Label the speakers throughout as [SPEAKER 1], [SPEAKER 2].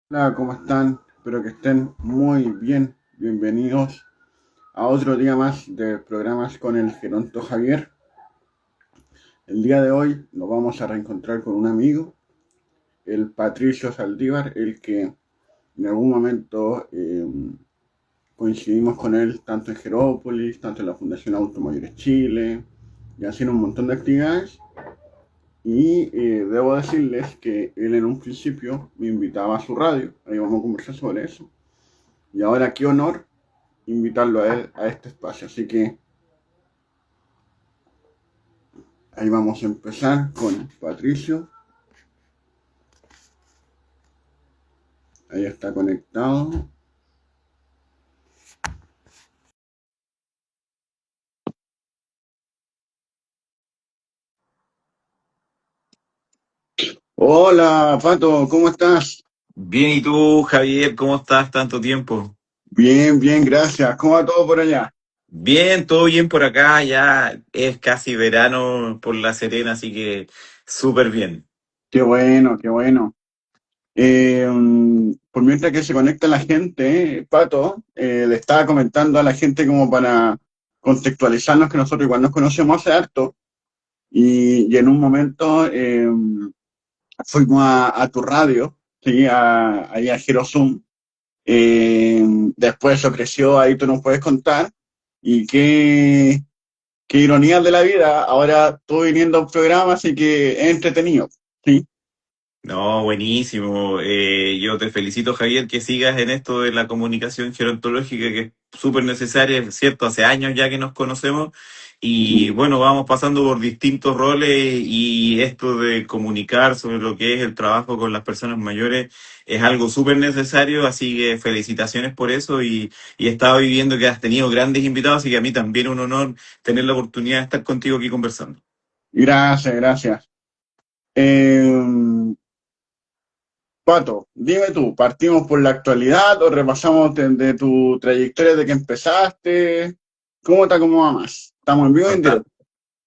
[SPEAKER 1] Hola, ¿cómo están? Espero que estén muy bien. Bienvenidos a otro día más de programas con el Geronto Javier. El día de hoy nos vamos a reencontrar con un amigo, el Patricio Saldívar, el que en algún momento coincidimos con él tanto en Jerópolis, tanto en la Fundación Automayores Chile, y haciendo un montón de actividades. Y debo decirles que él en un principio me invitaba a su radio, ahí vamos a conversar sobre eso. Y ahora qué honor invitarlo a él a este espacio. Así que ahí vamos a empezar con Patricio. Ahí está conectado. Hola, Pato, ¿cómo estás?
[SPEAKER 2] Bien, ¿y tú, Javier? ¿Cómo estás? Tanto tiempo.
[SPEAKER 1] Bien, bien, gracias. ¿Cómo va todo por allá?
[SPEAKER 2] Bien, todo bien por acá. Ya es casi verano por La Serena, así que súper bien.
[SPEAKER 1] Qué bueno, qué bueno. Por mientras que se conecta la gente, Pato, le estaba comentando a la gente como para contextualizarnos que nosotros igual nos conocemos hace harto y en un momento fuimos a tu radio, ¿sí? Ahí a Girosum. Después eso creció, ahí tú nos puedes contar. Y qué ironía de la vida, ahora tú viniendo a un programa, así que es entretenido, ¿sí?
[SPEAKER 2] No, buenísimo. Yo te felicito, Javier, que sigas en esto de la comunicación gerontológica, que es súper necesaria, es cierto, hace años ya que nos conocemos y
[SPEAKER 1] Sí.
[SPEAKER 2] bueno, vamos pasando por distintos roles y esto de comunicar sobre lo que es el trabajo con las personas mayores es algo súper necesario, así que felicitaciones por eso y he estado viviendo que has tenido grandes invitados, así que a mí también un honor tener la oportunidad de estar contigo aquí conversando.
[SPEAKER 1] Gracias, gracias. Eh, Pato, dime tú, ¿partimos por la actualidad o repasamos de tu trayectoria de que empezaste? ¿Cómo está, cómo va más? Estamos en vivo y en directo.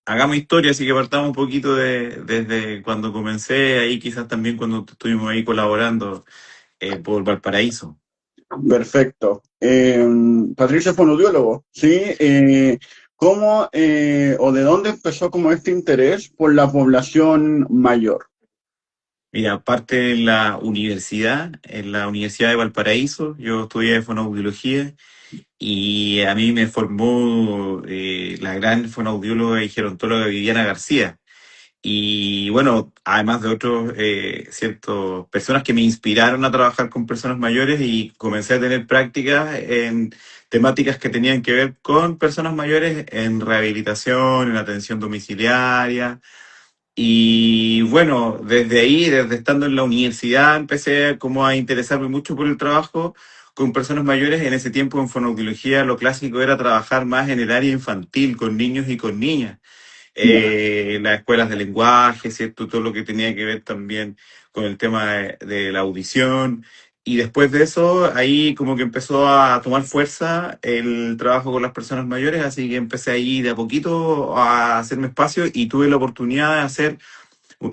[SPEAKER 2] Hagamos historia, así que partamos un poquito desde cuando comencé, ahí quizás también cuando estuvimos ahí colaborando por Valparaíso.
[SPEAKER 1] Perfecto. Patricio fue nutriólogo, ¿sí? ¿Cómo o de dónde empezó como este interés por la población mayor?
[SPEAKER 2] Mira, aparte en la Universidad de Valparaíso, yo estudié fonoaudiología y a mí me formó la gran fonoaudióloga y gerontóloga Viviana García. Y bueno, además de otros, ciertas personas que me inspiraron a trabajar con personas mayores y comencé a tener prácticas en temáticas que tenían que ver con personas mayores en rehabilitación, en atención domiciliaria. Y bueno, desde ahí, desde estando en la universidad, empecé como a interesarme mucho por el trabajo con personas mayores. En ese tiempo en fonoaudiología lo clásico era trabajar más en el área infantil, con niños y con niñas,
[SPEAKER 1] Ya.
[SPEAKER 2] las escuelas de lenguaje, ¿cierto? Todo lo que tenía que ver también con el tema de la audición. Y después de eso, ahí como que empezó a tomar fuerza el trabajo con las personas mayores, así que empecé ahí de a poquito a hacerme espacio y tuve la oportunidad de hacer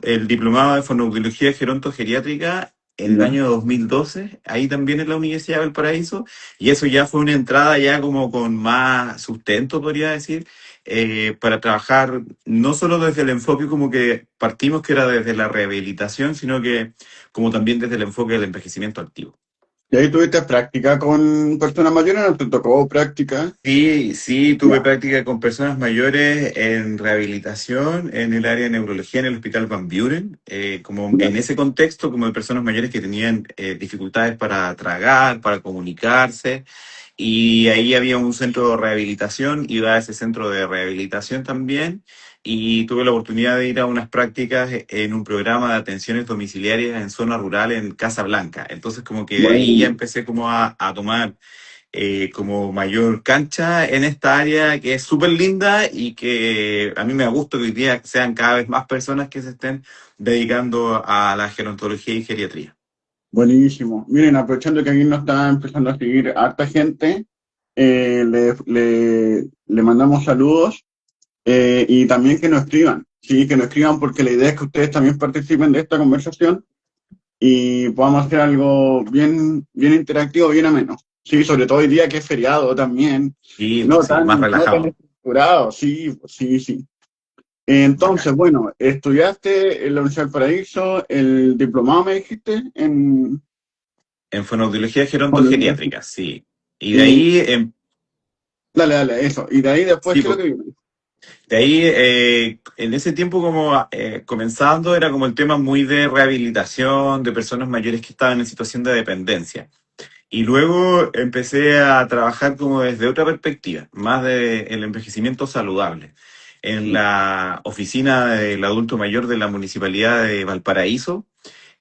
[SPEAKER 2] el diplomado de fonoaudiología gerontogeriátrica en el
[SPEAKER 1] Ya.
[SPEAKER 2] año 2012, ahí también en la Universidad de Valparaíso, y eso ya fue una entrada ya como con más sustento, podría decir, para trabajar no solo desde el enfoque como que partimos que era desde la rehabilitación, sino que como también desde el enfoque del envejecimiento activo.
[SPEAKER 1] ¿Y ahí tuviste práctica con personas mayores o no te tocó práctica?
[SPEAKER 2] Sí, sí, tuve
[SPEAKER 1] Ya.
[SPEAKER 2] práctica con personas mayores en rehabilitación en el área de neurología en el Hospital Van Buren, como
[SPEAKER 1] Ya.
[SPEAKER 2] en ese contexto, como de personas mayores que tenían dificultades para tragar, para comunicarse, y ahí había un centro de rehabilitación, iba a ese centro de rehabilitación también, y tuve la oportunidad de ir a unas prácticas en un programa de atenciones domiciliarias en zona rural en Casa Blanca. Entonces, como que de ahí ya
[SPEAKER 1] Bueno.
[SPEAKER 2] empecé como a tomar como mayor cancha en esta área que es súper linda y que a mí me gusta que hoy día sean cada vez más personas que se estén dedicando a la gerontología y geriatría.
[SPEAKER 1] Buenísimo. Miren, aprovechando que aquí nos está empezando a seguir harta gente, le mandamos saludos y también que nos escriban, sí, que nos escriban porque la idea es que ustedes también participen de esta conversación y podamos hacer algo bien, bien interactivo, bien ameno. Sí, sobre todo hoy día que es feriado también,
[SPEAKER 2] Y pues, sí, más
[SPEAKER 1] no tan
[SPEAKER 2] relajado.
[SPEAKER 1] estructurado, sí, sí, sí. Entonces,
[SPEAKER 2] Bacán.
[SPEAKER 1] bueno, estudiaste en la Universidad del Paraíso, el diplomado me dijiste en
[SPEAKER 2] En fonoaudiología
[SPEAKER 1] fonoaudiología.
[SPEAKER 2] gerontogeriátrica, sí. Y de
[SPEAKER 1] Y
[SPEAKER 2] ahí,
[SPEAKER 1] dale, dale, eso. Y de ahí después,
[SPEAKER 2] sí,
[SPEAKER 1] ¿qué es lo
[SPEAKER 2] pues,
[SPEAKER 1] que viene?
[SPEAKER 2] de ahí, en ese tiempo como comenzando, era como el tema muy de rehabilitación de personas mayores que estaban en situación de dependencia. Y luego empecé a trabajar como desde otra perspectiva, más de el envejecimiento saludable. En la oficina del adulto mayor de la Municipalidad de Valparaíso,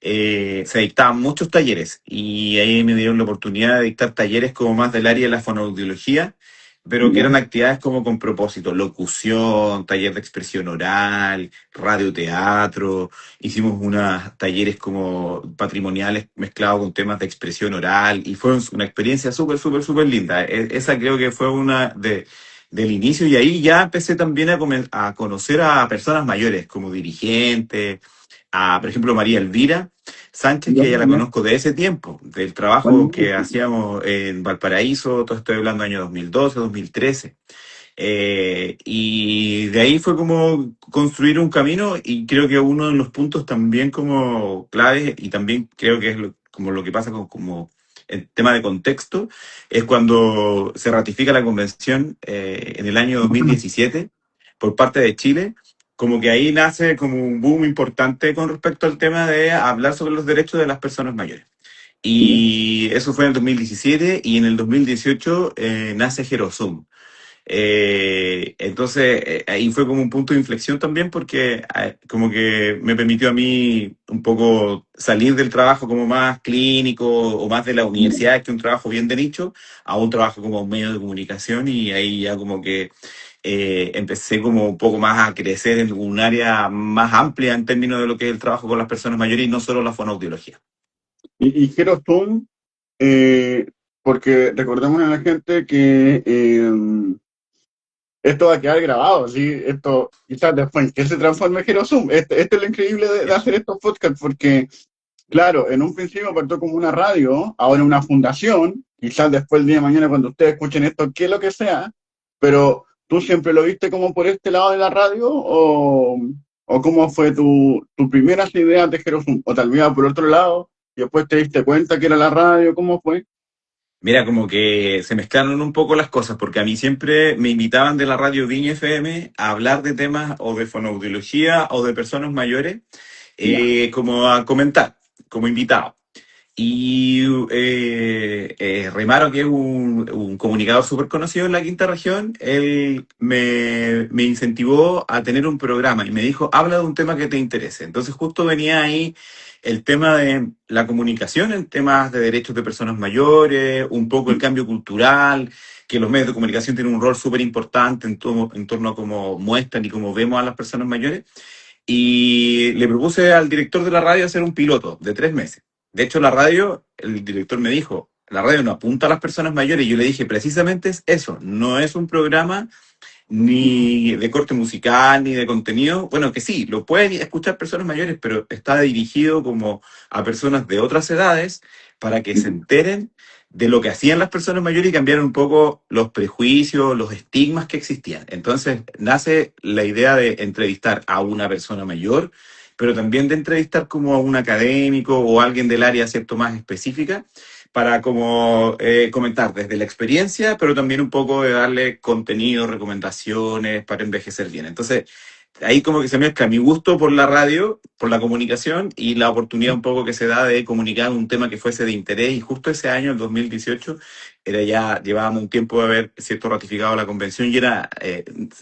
[SPEAKER 2] se dictaban muchos talleres y ahí me dieron la oportunidad de dictar talleres como más del área de la fonoaudiología, pero que
[SPEAKER 1] Ya,
[SPEAKER 2] eran actividades como con propósito, locución, taller de expresión oral, radioteatro, hicimos unos talleres como patrimoniales mezclados con temas de expresión oral y fue una experiencia súper, súper, súper linda. Esa creo que fue una del inicio y ahí ya empecé también a conocer a personas mayores como dirigentes, a, por ejemplo, María Elvira Sánchez,
[SPEAKER 1] ya,
[SPEAKER 2] que ya la
[SPEAKER 1] ya.
[SPEAKER 2] conozco de ese tiempo, del trabajo
[SPEAKER 1] Bueno,
[SPEAKER 2] que hacíamos en Valparaíso, todo estoy hablando del año 2012, 2013. Y de ahí fue como construir un camino y creo que uno de los puntos también como claves y también creo que es como lo que pasa con como el tema de contexto, es cuando se ratifica la convención en el año
[SPEAKER 1] bueno,
[SPEAKER 2] 2017 por parte de Chile, como que ahí nace como un boom importante con respecto al tema de hablar sobre los derechos de las personas mayores.
[SPEAKER 1] ya.
[SPEAKER 2] Y eso fue en el 2017 y en el 2018 nace Gerosum. Entonces, ahí fue como un punto de inflexión también porque como que me permitió a mí un poco salir del trabajo como más clínico o más de la universidad, que es un trabajo bien de nicho, a un trabajo como un medio de comunicación y ahí ya como que empecé como un poco más a crecer en un área más amplia en términos de lo que es el trabajo con las personas mayores y no solo la fonoaudiología.
[SPEAKER 1] Y quiero Zoom, eh, porque recordemos a la gente que esto va a quedar grabado, ¿sí? Esto quizás después que se transforme en Hero Zoom. Este es lo increíble de hacer estos podcasts, porque, claro, en un principio partió como una radio, ahora una fundación, quizás después el día de mañana cuando ustedes escuchen esto, que lo que sea, pero ¿tú siempre lo viste como por este lado de la radio o cómo fue tu primeras ideas de Hero Zoom? O tal vez por otro lado y después te diste cuenta que era la radio, ¿cómo fue?
[SPEAKER 2] Mira, como que se mezclaron un poco las cosas, porque a mí siempre me invitaban de la radio Viña FM a hablar de temas o de fonoaudiología o de personas mayores,
[SPEAKER 1] Ya,
[SPEAKER 2] como a comentar, como invitado. Y Remaro, que es un comunicador súper conocido en la quinta región, él me incentivó a tener un programa y me dijo, habla de un tema que te interese. Entonces justo venía ahí el tema de la comunicación en temas de derechos de personas mayores, un poco el cambio cultural, que los medios de comunicación tienen un rol súper importante en torno a cómo muestran y cómo vemos a las personas mayores. Y le propuse al director de la radio hacer un piloto de 3 meses. De hecho, la radio, el director me dijo, la radio no apunta a las personas mayores. Y yo le dije, precisamente es eso, no es un programa ni de corte musical, ni de contenido. Bueno, que sí, lo pueden escuchar personas mayores, pero está dirigido como a personas de otras edades para que se enteren de lo que hacían las personas mayores y cambiaron un poco los prejuicios, los estigmas que existían. Entonces nace la idea de entrevistar a una persona mayor, pero también de entrevistar como a un académico o alguien del área, ¿cierto?, más específica, para como comentar desde la experiencia, pero también un poco de darle contenido, recomendaciones para envejecer bien. Entonces, ahí como que se mezcla mi gusto por la radio, por la comunicación y la oportunidad un poco que se da de comunicar un tema que fuese de interés y justo ese año, el 2018, era ya, llevábamos un tiempo de haber, cierto, ratificado la convención y era,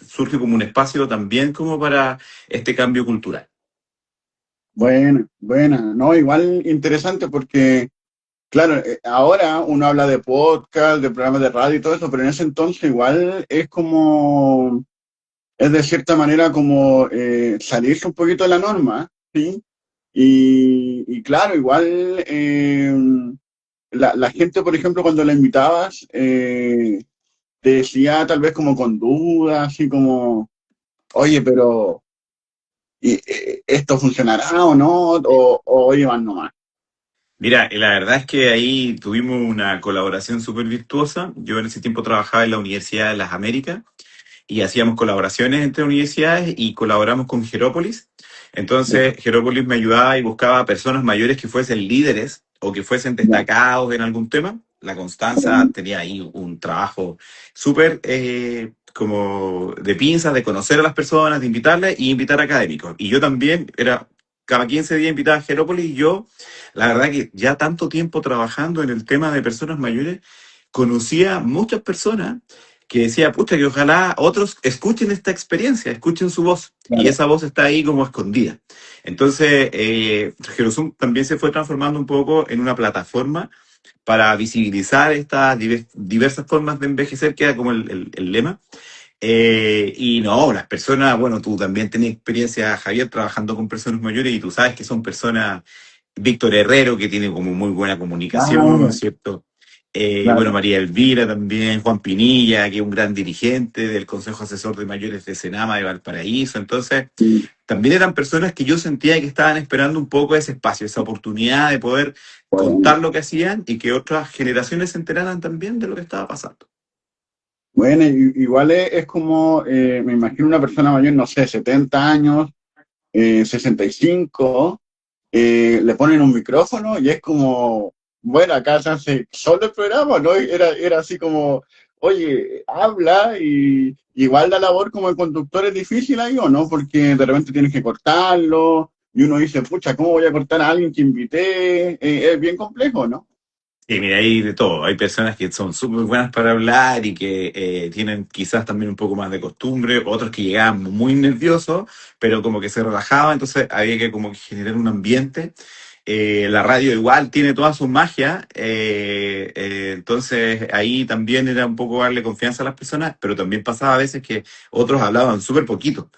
[SPEAKER 2] surge como un espacio también como para este cambio cultural.
[SPEAKER 1] buena, buena, ¿no? Igual interesante porque claro, ahora uno habla de podcast, de programas de radio y todo eso, pero en ese entonces igual es como, es de cierta manera como salirse un poquito de la norma, ¿sí? Y claro, igual la gente, por ejemplo, cuando la invitabas, te decía tal vez como con dudas, así como, oye, pero ¿esto funcionará o no? O oye, van nomás.
[SPEAKER 2] Mira, la verdad es que ahí tuvimos una colaboración súper virtuosa. Yo en ese tiempo trabajaba en la Universidad de las Américas y hacíamos colaboraciones entre universidades y colaboramos con Jerópolis.
[SPEAKER 1] Ya,
[SPEAKER 2] Entonces, Jerópolis me ayudaba y buscaba personas mayores que fuesen líderes o que fuesen
[SPEAKER 1] ya,
[SPEAKER 2] destacados en algún tema. La Constanza
[SPEAKER 1] bueno,
[SPEAKER 2] tenía ahí un trabajo súper como de pinzas, de conocer a las personas, de invitarlas y invitar académicos. Y yo también era, cada 15 días invitaba a Jerópolis y yo, la verdad que ya tanto tiempo trabajando en el tema de personas mayores, conocía muchas personas que decía, pucha, que ojalá otros escuchen esta experiencia, escuchen su voz. Y
[SPEAKER 1] claro.
[SPEAKER 2] esa voz está ahí como escondida. Entonces, Gerosum también se fue transformando un poco en una plataforma para visibilizar estas diversas formas de envejecer, que era como el lema. Y no, las personas, bueno, tú también tenés experiencia, Javier, trabajando con personas mayores y tú sabes que son personas, Víctor Herrero, que tiene como muy buena comunicación,
[SPEAKER 1] Claro,
[SPEAKER 2] ¿cierto? Bueno,
[SPEAKER 1] claro.
[SPEAKER 2] María Elvira también, Juan Pinilla, que es un gran dirigente del Consejo Asesor de Mayores de Senama de Valparaíso. Entonces,
[SPEAKER 1] Sí.
[SPEAKER 2] también eran personas que yo sentía que estaban esperando un poco ese espacio, esa oportunidad de poder
[SPEAKER 1] Bueno,
[SPEAKER 2] contar lo que hacían y que otras generaciones se enteraran también de lo que estaba pasando.
[SPEAKER 1] bueno, igual es como, me imagino una persona mayor, no sé, 70 años, 65, le ponen un micrófono y es como, bueno, acá se hace solo el programa, ¿no? Era así como, oye, habla y igual la labor como el conductor es difícil ahí, ¿o no? Porque de repente tienes que cortarlo y uno dice, pucha, ¿cómo voy a cortar a alguien que invité? Es bien complejo, ¿no?
[SPEAKER 2] Sí, mira, hay de todo. Hay personas que son súper buenas para hablar y que tienen quizás también un poco más de costumbre, otros que llegaban muy nerviosos, pero como que se relajaban, entonces había que como que generar un ambiente. La radio igual tiene toda su magia, entonces ahí también era un poco darle confianza a las personas, pero también pasaba a veces que otros hablaban súper poquito.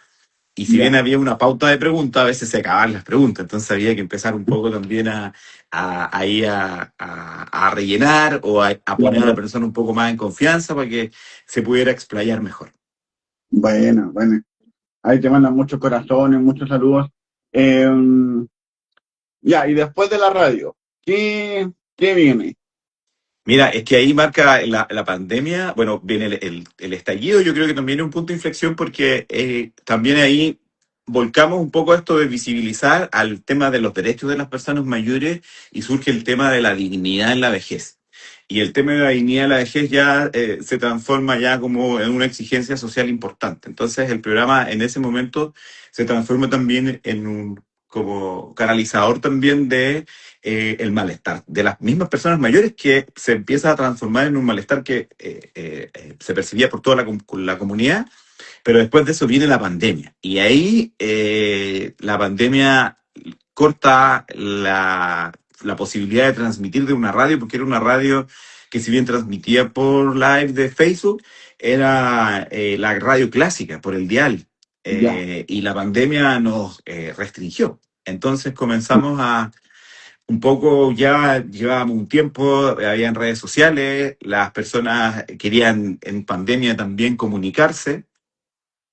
[SPEAKER 2] Y si bien
[SPEAKER 1] Ya.
[SPEAKER 2] había una pauta de preguntas, a veces se acababan las preguntas, entonces había que empezar un poco también ahí a rellenar o a poner a la
[SPEAKER 1] Claro.
[SPEAKER 2] persona un poco más en confianza para que se pudiera explayar mejor.
[SPEAKER 1] Bueno, bueno. Ahí te mandan muchos corazones, muchos saludos. Eh, ya, y después de la radio, ¿qué viene?
[SPEAKER 2] Mira, es que ahí marca la pandemia, bueno, viene el estallido, yo creo que también es un punto de inflexión porque también ahí volcamos un poco esto de visibilizar al tema de los derechos de las personas mayores y surge el tema de la dignidad en la vejez. Y el tema de la dignidad en la vejez ya se transforma ya como en una exigencia social importante. Entonces el programa en ese momento se transforma también en un como canalizador también de el malestar de las mismas personas mayores que se empieza a transformar en un malestar que se percibía por toda la comunidad, pero después de eso viene la pandemia. Y ahí la pandemia corta la posibilidad de transmitir de una radio, porque era una radio que si bien transmitía por live de Facebook, era la radio clásica, por el dial.
[SPEAKER 1] Ya,
[SPEAKER 2] Y la pandemia nos restringió. Entonces comenzamos a un poco ya llevábamos un tiempo, habían redes sociales, las personas querían en pandemia también comunicarse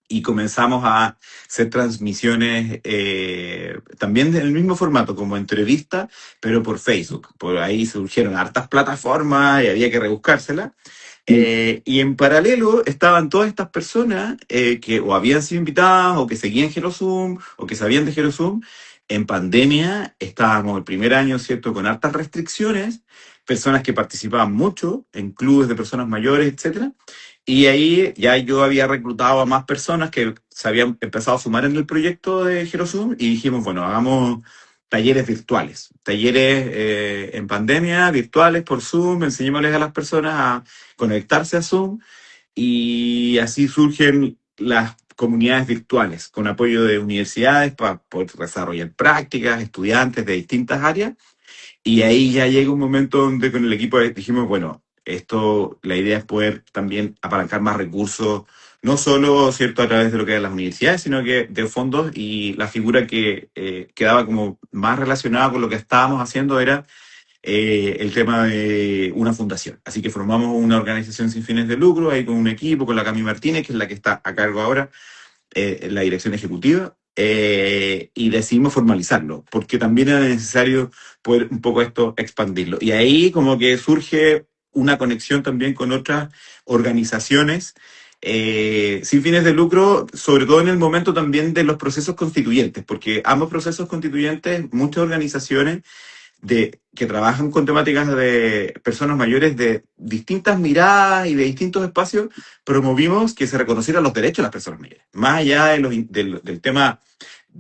[SPEAKER 2] y comenzamos a hacer transmisiones también en el mismo formato, como entrevista, pero por Facebook. Por ahí surgieron hartas plataformas y había que rebuscárselas.
[SPEAKER 1] sí,
[SPEAKER 2] Y en paralelo estaban todas estas personas que o habían sido invitadas o que seguían Gerosum o que sabían de Gerosum. En pandemia estábamos el primer año, ¿cierto?, con hartas restricciones, personas que participaban mucho en clubes de personas mayores, etcétera. Y ahí ya yo había reclutado a más personas que se habían empezado a sumar en el proyecto de Gerosum y dijimos, bueno, hagamos talleres virtuales, talleres en pandemia, virtuales por Zoom, enseñémosles a las personas a conectarse a Zoom y así surgen las comunidades virtuales con apoyo de universidades para poder desarrollar prácticas, estudiantes de distintas áreas y ahí ya llega un momento donde con el equipo dijimos, bueno, esto, la idea es poder también apalancar más recursos, no solo, ¿cierto?, a través de lo que eran las universidades, sino que de fondos y la figura que quedaba como más relacionada con lo que estábamos haciendo era el tema de una fundación. Así que formamos una organización sin fines de lucro, ahí con un equipo, con la Cami Martínez, que es la que está a cargo ahora en la dirección ejecutiva, y decidimos formalizarlo, porque también era necesario poder un poco esto expandirlo. Y ahí como que surge una conexión también con otras organizaciones sin fines de lucro, sobre todo en el momento también de los procesos constituyentes, porque ambos procesos constituyentes, muchas organizaciones que trabajan con temáticas de personas mayores de distintas miradas y de distintos espacios, promovimos que se reconocieran los derechos de las personas mayores, más allá del tema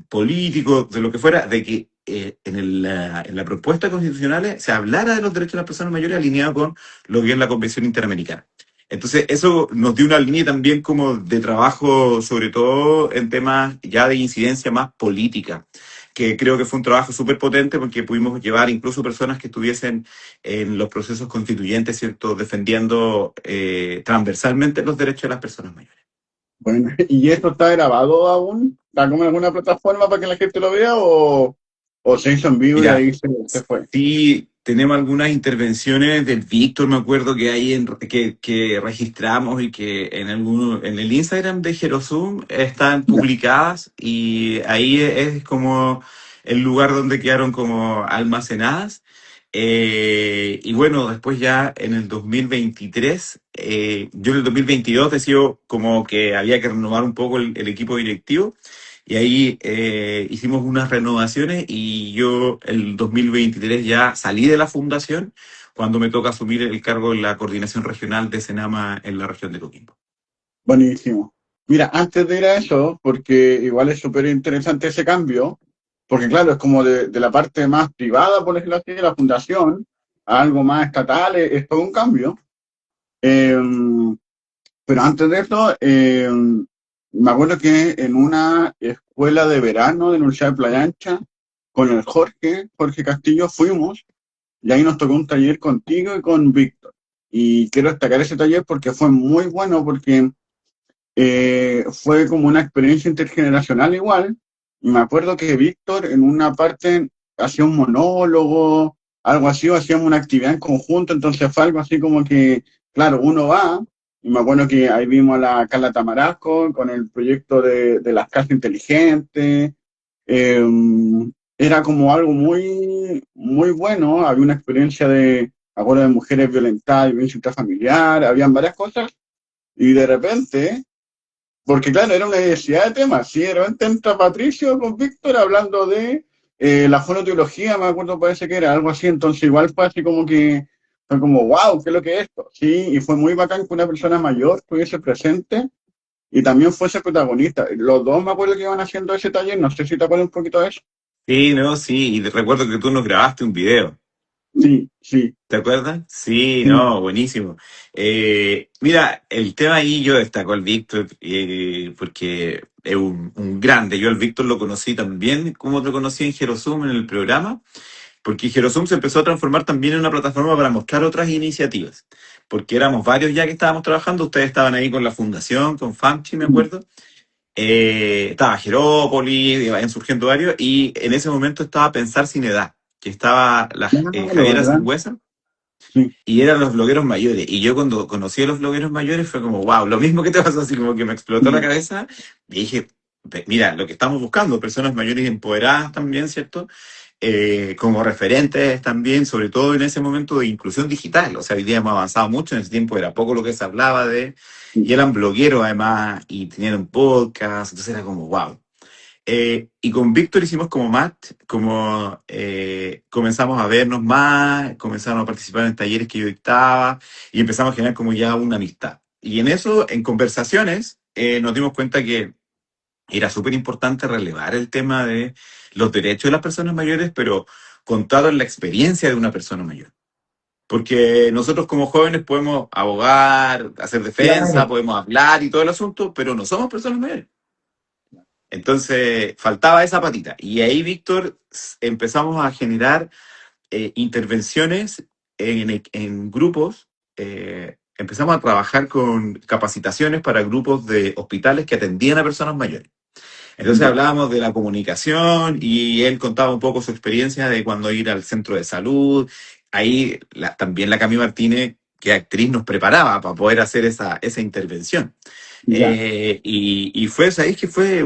[SPEAKER 2] político, de lo que fuera, de que en la propuesta constitucional se hablara de los derechos de las personas mayores alineado con lo que es la Convención Interamericana. Entonces, eso nos dio una línea también como de trabajo, sobre todo en temas ya de incidencia más política, que creo que fue un trabajo súper potente porque pudimos llevar incluso personas que estuviesen en los procesos constituyentes, ¿cierto?, defendiendo transversalmente los derechos de las personas mayores.
[SPEAKER 1] Bueno, ¿y esto está grabado aún? ¿Está como en alguna plataforma para que la gente lo vea o se hizo en vivo y
[SPEAKER 2] Mira,
[SPEAKER 1] ahí se fue?
[SPEAKER 2] sí, tenemos algunas intervenciones del Víctor, me acuerdo que hay que registramos y que en el Instagram de Jerosum están
[SPEAKER 1] Ya.
[SPEAKER 2] publicadas y ahí es como el lugar donde quedaron como almacenadas. Y bueno, después ya en el 2023, yo en el 2022 decido como que había que renovar un poco el equipo directivo y ahí hicimos unas renovaciones y yo el 2023 ya salí de la fundación cuando me toca asumir el cargo en la coordinación regional de Senama en la región de Coquimbo.
[SPEAKER 1] Buenísimo. Mira, antes de ir a eso, porque igual es súper interesante ese cambio, porque claro, es como de la parte más privada, por decirlo así, de la fundación, a algo más estatal, es todo un cambio. Eh, pero antes de eso, me acuerdo que en una escuela de verano de la Universidad de Playa Ancha, con el Jorge Castillo, fuimos y ahí nos tocó un taller contigo y con Víctor. Y quiero destacar ese taller porque fue muy bueno, porque fue como una experiencia intergeneracional igual. Y me acuerdo que Víctor en una parte hacía un monólogo, algo así, o hacíamos una actividad en conjunto, entonces fue algo así como que, claro, uno va, y me acuerdo que ahí vimos a la Carla Tamarasco con el proyecto de las casas inteligentes. eh, Era como algo muy, muy bueno, había una experiencia de, me acuerdo de mujeres violentadas, violencia intrafamiliar, habían varias cosas, y de repente porque claro, era una diversidad de temas. Sí, de repente entra Patricio con Víctor hablando de la fonoteología, me acuerdo, parece que era algo así. Entonces, igual fue así como que, fue como, wow, ¿qué es lo que es esto? Sí, y fue muy bacán que una persona mayor estuviese presente y también fuese protagonista. Los dos me acuerdo que iban haciendo ese taller, no sé si te acuerdas un poquito de eso.
[SPEAKER 2] Sí, no, sí, y recuerdo que tú nos grabaste un video.
[SPEAKER 1] Sí, sí,
[SPEAKER 2] ¿Te acuerdas? Sí,
[SPEAKER 1] sí.
[SPEAKER 2] no, buenísimo. Mira, el tema ahí yo destaco al Víctor porque es un grande. Yo al Víctor lo conocí también, como lo conocí en Jerosum en el programa, porque Jerosum se empezó a transformar también en una plataforma para mostrar otras iniciativas, porque éramos varios ya que estábamos trabajando, ustedes estaban ahí con la fundación, con FAMCHI, me acuerdo. Estaba Jerópolis, iban surgiendo varios, y en ese momento estaba Pensar Sin Edad, que estaba la
[SPEAKER 1] Claro,
[SPEAKER 2] Javiera
[SPEAKER 1] ¿verdad?
[SPEAKER 2] Sangüesa
[SPEAKER 1] Sí,
[SPEAKER 2] y eran los blogueros mayores. Y yo cuando conocí a los blogueros mayores fue como, wow, lo mismo que te pasó, así como que me explotó la
[SPEAKER 1] sí,
[SPEAKER 2] cabeza. Y dije, mira, lo que estamos buscando, personas mayores empoderadas también, ¿cierto? Como referentes también, sobre todo en ese momento de inclusión digital. O sea, hoy día hemos avanzado mucho, en ese tiempo era poco lo que se hablaba de,
[SPEAKER 1] sí.
[SPEAKER 2] y eran blogueros además, y tenían un podcast, entonces era como, wow. Y con Víctor hicimos como match, como comenzamos a vernos más, comenzamos a participar en talleres que yo dictaba y empezamos a generar como ya una amistad. Y en eso, en conversaciones, nos dimos cuenta que era súper importante relevar el tema de los derechos de las personas mayores, pero contado en la experiencia de una persona mayor. Porque nosotros como jóvenes podemos abogar, hacer defensa,
[SPEAKER 1] Claro.
[SPEAKER 2] podemos hablar y todo el asunto, pero no somos personas mayores. Entonces, faltaba esa patita. Y ahí, Víctor, empezamos a generar intervenciones en grupos. Empezamos a trabajar con capacitaciones para grupos de hospitales que atendían a personas mayores. Entonces
[SPEAKER 1] Ya.
[SPEAKER 2] hablábamos de la comunicación y él contaba un poco su experiencia de cuando ir al centro de salud. Ahí también la Cami Martínez, que actriz, nos preparaba para poder hacer esa intervención.
[SPEAKER 1] Ya.
[SPEAKER 2] Y fue, ¿sabéis que fue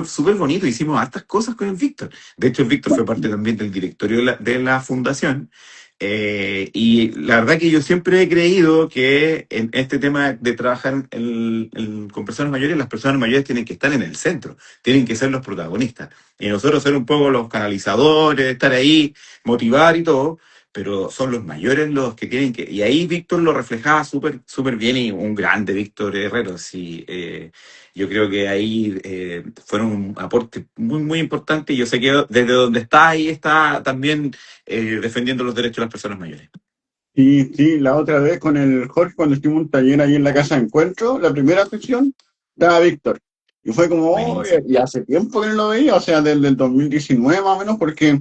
[SPEAKER 2] súper bonito? Hicimos hartas cosas con el Víctor. De hecho, el Víctor fue parte también del directorio de la fundación. Y la verdad que yo siempre he creído que en este tema de trabajar con personas mayores, las personas mayores tienen que estar en el centro, tienen que ser los protagonistas. Y nosotros ser un poco los canalizadores, estar ahí, motivar y todo, pero son los mayores los que tienen que... Y ahí Víctor lo reflejaba súper súper bien y un grande Víctor Herrero. Sí, yo creo que ahí fueron un aporte muy, muy importante y yo sé que desde donde está ahí está también defendiendo los derechos de las personas mayores.
[SPEAKER 1] Y sí, la otra vez con el Jorge, cuando estuvimos en un taller ahí en la casa de encuentro, la primera sesión, estaba Víctor. Y fue como, oh,
[SPEAKER 2] Buenísimo.
[SPEAKER 1] y hace tiempo que no lo veía, o sea, desde el 2019 más o menos, porque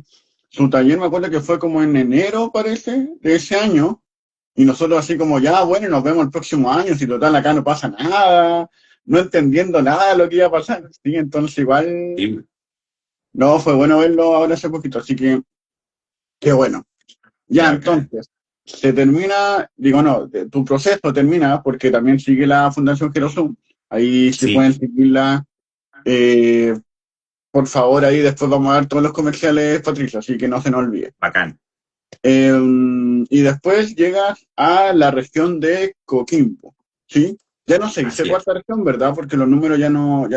[SPEAKER 1] su taller me acuerdo que fue como en enero, parece, de ese año. Y nosotros así como, ya, bueno, nos vemos el próximo año, si total acá no pasa nada, no entendiendo nada de lo que iba a pasar. Sí, entonces igual,
[SPEAKER 2] Sí,
[SPEAKER 1] no, fue bueno verlo ahora hace poquito, así que, qué bueno.
[SPEAKER 2] qué
[SPEAKER 1] Ya,
[SPEAKER 2] bacán.
[SPEAKER 1] entonces, se termina, digo, no, tu proceso termina porque también sigue la Fundación Gerosum. Ahí si
[SPEAKER 2] Sí,
[SPEAKER 1] pueden seguirla, eh, por favor, ahí después vamos a dar todos los comerciales, Patricia, así que no se nos olvide.
[SPEAKER 2] bacán.
[SPEAKER 1] Eh, y después llegas a la región de Coquimbo, ¿sí? Ya no se dice
[SPEAKER 2] Así es.
[SPEAKER 1] cuarta región, ¿verdad? Porque los números ya no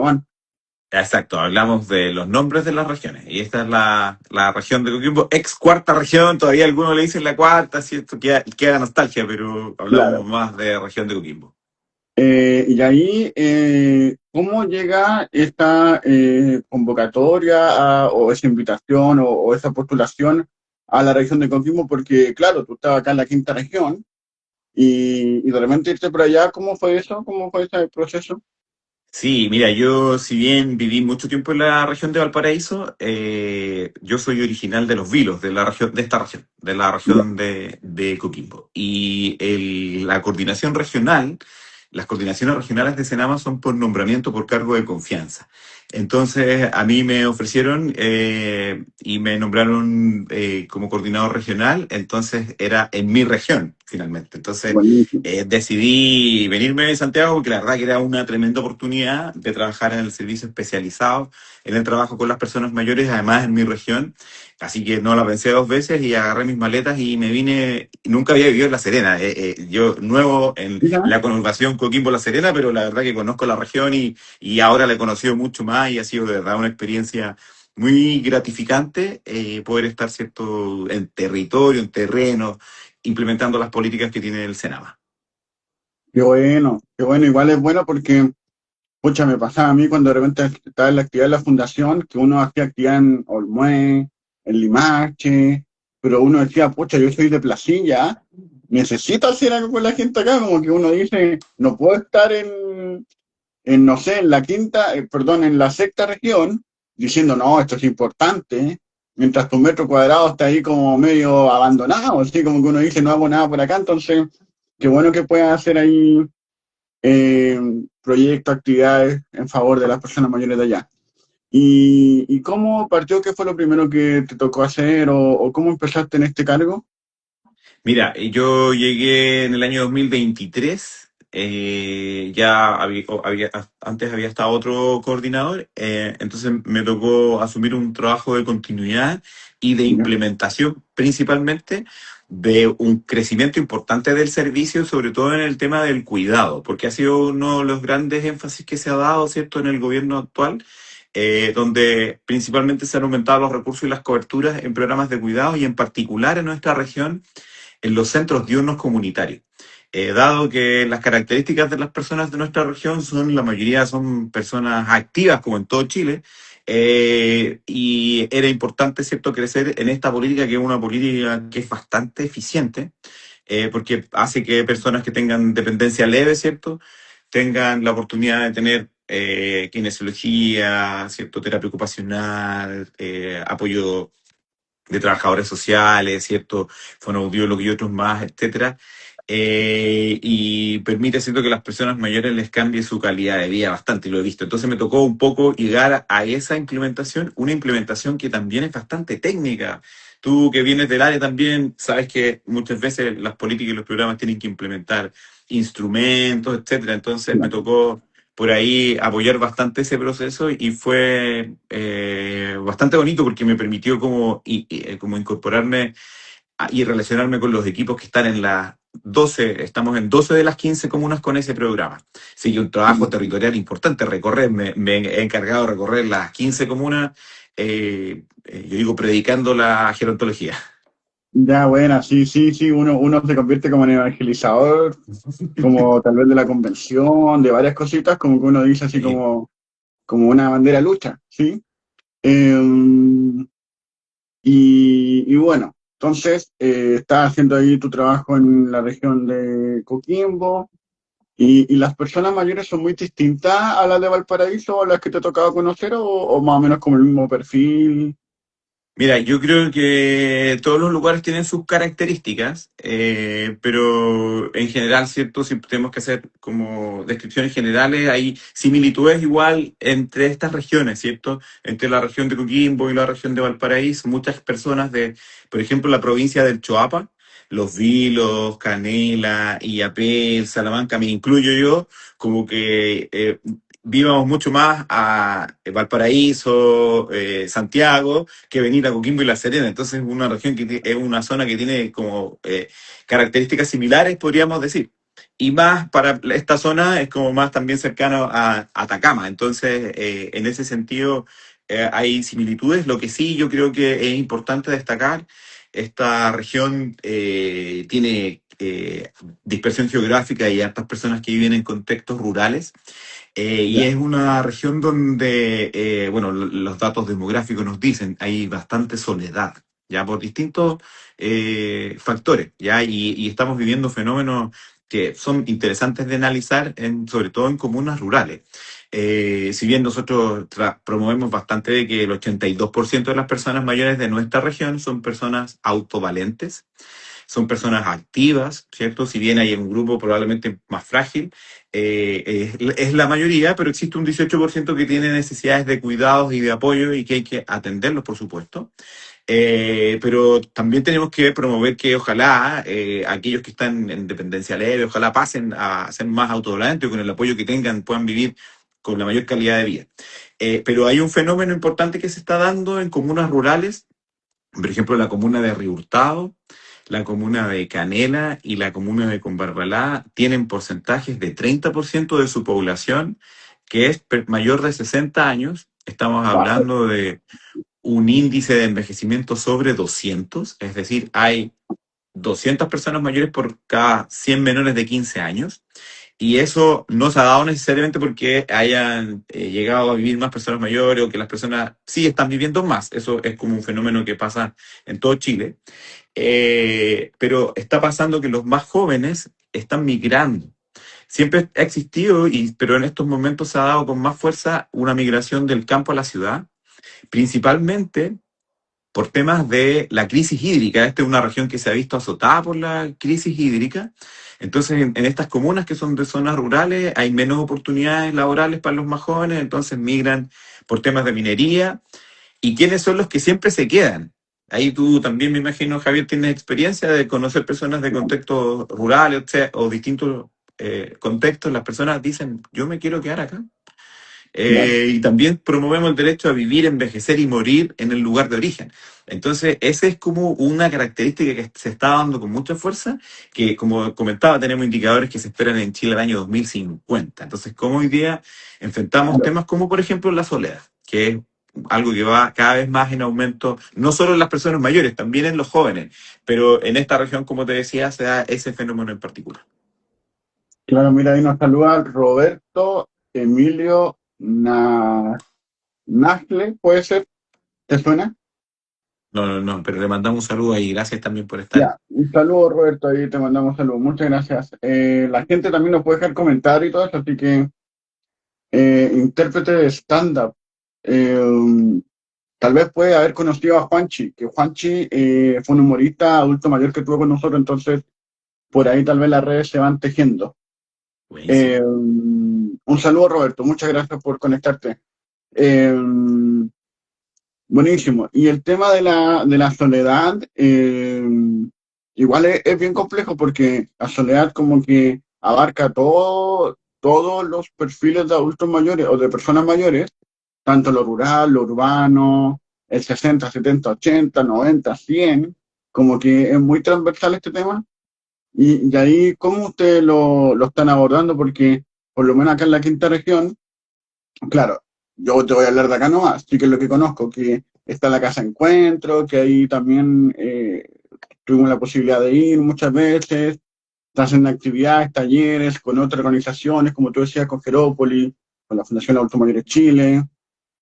[SPEAKER 1] van.
[SPEAKER 2] Exacto, hablamos de los nombres de las regiones. Y esta es la región de Coquimbo, ex cuarta región, todavía algunos le dicen la cuarta, si esto queda nostalgia, pero hablamos
[SPEAKER 1] Claro.
[SPEAKER 2] más de región de Coquimbo.
[SPEAKER 1] Y ahí, ¿cómo llega esta convocatoria o esa invitación o esa postulación a la región de Coquimbo? Porque, claro, tú estabas acá en la quinta región y de repente irte por allá, ¿cómo fue eso? ¿Cómo fue ese proceso?
[SPEAKER 2] Sí, mira, yo si bien viví mucho tiempo en la región de Valparaíso, yo soy original de Los Vilos, de la región, de esta región, de la
[SPEAKER 1] Ya,
[SPEAKER 2] región de Coquimbo. Y la coordinación regional, las coordinaciones regionales de Senama son por nombramiento por cargo de confianza. Entonces, a mí me ofrecieron y me nombraron como coordinador regional, entonces era en mi región, finalmente. Entonces,
[SPEAKER 1] buenísimo.
[SPEAKER 2] decidí venirme de Santiago porque la verdad que era una tremenda oportunidad de trabajar en el servicio especializado, en el trabajo con las personas mayores, además en mi región. Así que no la pensé dos veces y agarré mis maletas y me vine. Nunca había vivido en La Serena. Yo nuevo en
[SPEAKER 1] Mira,
[SPEAKER 2] la conurbación Coquimbo-La Serena, pero la verdad que conozco la región y ahora la he conocido mucho más y ha sido de verdad una experiencia muy gratificante poder estar cierto en territorio, en terreno, implementando las políticas que tiene el Senama.
[SPEAKER 1] qué bueno, igual es bueno porque, pucha, me pasaba a mí cuando de repente estaba en la actividad de la fundación, que uno hacía actividad en Olmué, en Limache, pero uno decía, pucha, yo soy de Placilla, necesito hacer algo con la gente acá, como que uno dice, no puedo estar no sé, en la quinta, perdón, en la sexta región, diciendo, no, esto es importante, mientras tu metro cuadrado está ahí como medio abandonado, así como que uno dice, no hago nada por acá, entonces, qué bueno que puedas hacer ahí proyectos, actividades en favor de las personas mayores de allá. ¿Y cómo partió? ¿Qué fue lo primero que te tocó hacer o cómo empezaste en este cargo?
[SPEAKER 2] Mira, yo llegué en el año 2023, ya antes había estado otro coordinador, entonces me tocó asumir un trabajo de continuidad y de
[SPEAKER 1] Ya,
[SPEAKER 2] implementación principalmente de un crecimiento importante del servicio, sobre todo en el tema del cuidado, porque ha sido uno de los grandes énfasis que se ha dado, ¿cierto?, en el gobierno actual, donde principalmente se han aumentado los recursos y las coberturas en programas de cuidado y en particular en nuestra región en los centros diurnos comunitarios. Dado que las características de las personas de nuestra región son, la mayoría son personas activas, como en todo Chile, y era importante, ¿cierto?, crecer en esta política, que es una política que es bastante eficiente, porque hace que personas que tengan dependencia leve, ¿cierto?, tengan la oportunidad de tener kinesiología, ¿cierto?, terapia ocupacional, apoyo de trabajadores sociales, ¿cierto? Fonoaudiólogos y otros más, etcétera. Y permite, siento, que las personas mayores les cambie su calidad de vida bastante, y lo he visto. Entonces me tocó un poco llegar a esa implementación, una implementación que también es bastante técnica, Tú que vienes del área también, sabes que muchas veces las políticas y los programas tienen que implementar instrumentos, etcétera. Entonces me
[SPEAKER 1] Claro.
[SPEAKER 2] tocó por ahí apoyar bastante ese proceso y fue bastante bonito porque me permitió como incorporarme y relacionarme con los equipos que están en las 12, estamos en 12 de las 15 comunas con ese programa. Así que un trabajo territorial importante, recorrer, me he encargado de recorrer las 15 comunas, yo digo, predicando la gerontología.
[SPEAKER 1] Ya, buena, sí, sí, sí, uno se convierte como en evangelizador, como tal vez de la convención, de varias cositas, como que uno dice así
[SPEAKER 2] Sí.
[SPEAKER 1] como una bandera lucha, ¿sí? Eh, y bueno, entonces estás haciendo ahí tu trabajo en la región de Coquimbo, y las personas mayores son muy distintas a las de Valparaíso o a las que te tocaba conocer, o más o menos como el mismo perfil.
[SPEAKER 2] Mira, yo creo que todos los lugares tienen sus características, pero en general, ¿cierto? Si tenemos que hacer como descripciones generales, hay similitudes igual entre estas regiones, ¿cierto? Entre la región de Coquimbo y la región de Valparaíso, muchas personas de, por ejemplo, la provincia del Choapa, Los Vilos, Canela, Illapel, Salamanca, me incluyo yo, como que víbamos mucho más a Valparaíso, Santiago, que venir a Coquimbo y La Serena. Entonces es una región es una zona que tiene como características similares, podríamos decir. Y más para esta zona es como más también cercano a Atacama. Entonces, en ese sentido, hay similitudes. Lo que sí yo creo que es importante destacar, esta región tiene dispersión geográfica y hartas personas que viven en contextos rurales. Y
[SPEAKER 1] Ya,
[SPEAKER 2] es una región donde, bueno, los datos demográficos nos dicen, hay bastante soledad, ya por distintos factores, ya, y estamos viviendo fenómenos que son interesantes de analizar, sobre todo en comunas rurales. Si bien nosotros promovemos bastante de que el 82% de las personas mayores de nuestra región son personas autovalentes, son personas activas, ¿cierto? Si bien hay un grupo probablemente más frágil, es la mayoría, pero existe un 18% que tiene necesidades de cuidados y de apoyo y que hay que atenderlos, por supuesto. Pero también tenemos que promover que ojalá aquellos que están en dependencia leve, ojalá pasen a ser más autovalentes, con el apoyo que tengan puedan vivir con la mayor calidad de vida. Pero hay un fenómeno importante que se está dando en comunas rurales, por ejemplo, la comuna de Río Hurtado, la comuna de Canela y la comuna de Combarbalá tienen porcentajes de 30% de su población que es mayor de 60 años. Estamos
[SPEAKER 1] wow,
[SPEAKER 2] hablando de un índice de envejecimiento sobre 200, es decir, hay 200 personas mayores por cada 100 menores de 15 años. Y eso no se ha dado necesariamente porque hayan llegado a vivir más personas mayores o que las personas sí están viviendo más. Eso es como un fenómeno que pasa en todo Chile. Pero está pasando que los más jóvenes están migrando. Siempre ha existido, pero en estos momentos se ha dado con más fuerza una migración del campo a la ciudad, principalmente por temas de la crisis hídrica. Esta es una región que se ha visto azotada por la crisis hídrica. Entonces, en estas comunas que son de zonas rurales, hay menos oportunidades laborales para los más jóvenes, entonces migran por temas de minería. ¿Y quiénes son los que siempre se quedan? Ahí tú también, me imagino, Javier, tienes experiencia de conocer personas de contextos rurales, o distintos contextos. Las personas dicen, yo me quiero quedar acá.
[SPEAKER 1] claro.
[SPEAKER 2] Y también promovemos el derecho a vivir, envejecer y morir en el lugar de origen. Entonces, esa es como una característica que se está dando con mucha fuerza, que como comentaba, tenemos indicadores que se esperan en Chile el año 2050. Entonces, como hoy día enfrentamos
[SPEAKER 1] Claro.
[SPEAKER 2] temas como, por ejemplo, la soledad, que es algo que va cada vez más en aumento, no solo en las personas mayores, también en los jóvenes, pero en esta región, como te decía, se da ese fenómeno en particular.
[SPEAKER 1] Claro, mira, ahí nos saluda Roberto Emilio Nasle, ¿puede ser? ¿Te suena?
[SPEAKER 2] No, no, no, pero le mandamos un saludo ahí. Gracias también por estar.
[SPEAKER 1] Ya, un saludo Roberto, ahí te mandamos saludos, muchas gracias. La gente también nos puede dejar comentarios y todo eso, así que intérprete de stand-up, eh, tal vez puede haber conocido a Juanchi, que Juanchi fue un humorista adulto mayor que estuvo con nosotros, entonces por ahí tal vez las redes se van tejiendo.
[SPEAKER 2] Buenísimo.
[SPEAKER 1] Un saludo Roberto, muchas gracias por conectarte. Eh, Buenísimo. Y el tema de la soledad, igual es bien complejo porque la soledad como que abarca todos los perfiles de adultos mayores o de personas mayores, tanto lo rural, lo urbano, el 60 70 80 90 100 como que es muy transversal este tema. Y ahí, ¿cómo ustedes lo están abordando? Porque por lo menos acá en la quinta región, claro, yo te voy a hablar de acá nomás, sí que es lo que conozco, que está la Casa Encuentro, que ahí también tuvimos la posibilidad de ir muchas veces, están haciendo actividades, talleres con otras organizaciones, como tú decías, con Gerópolis, con la Fundación Adultos Mayores Chile.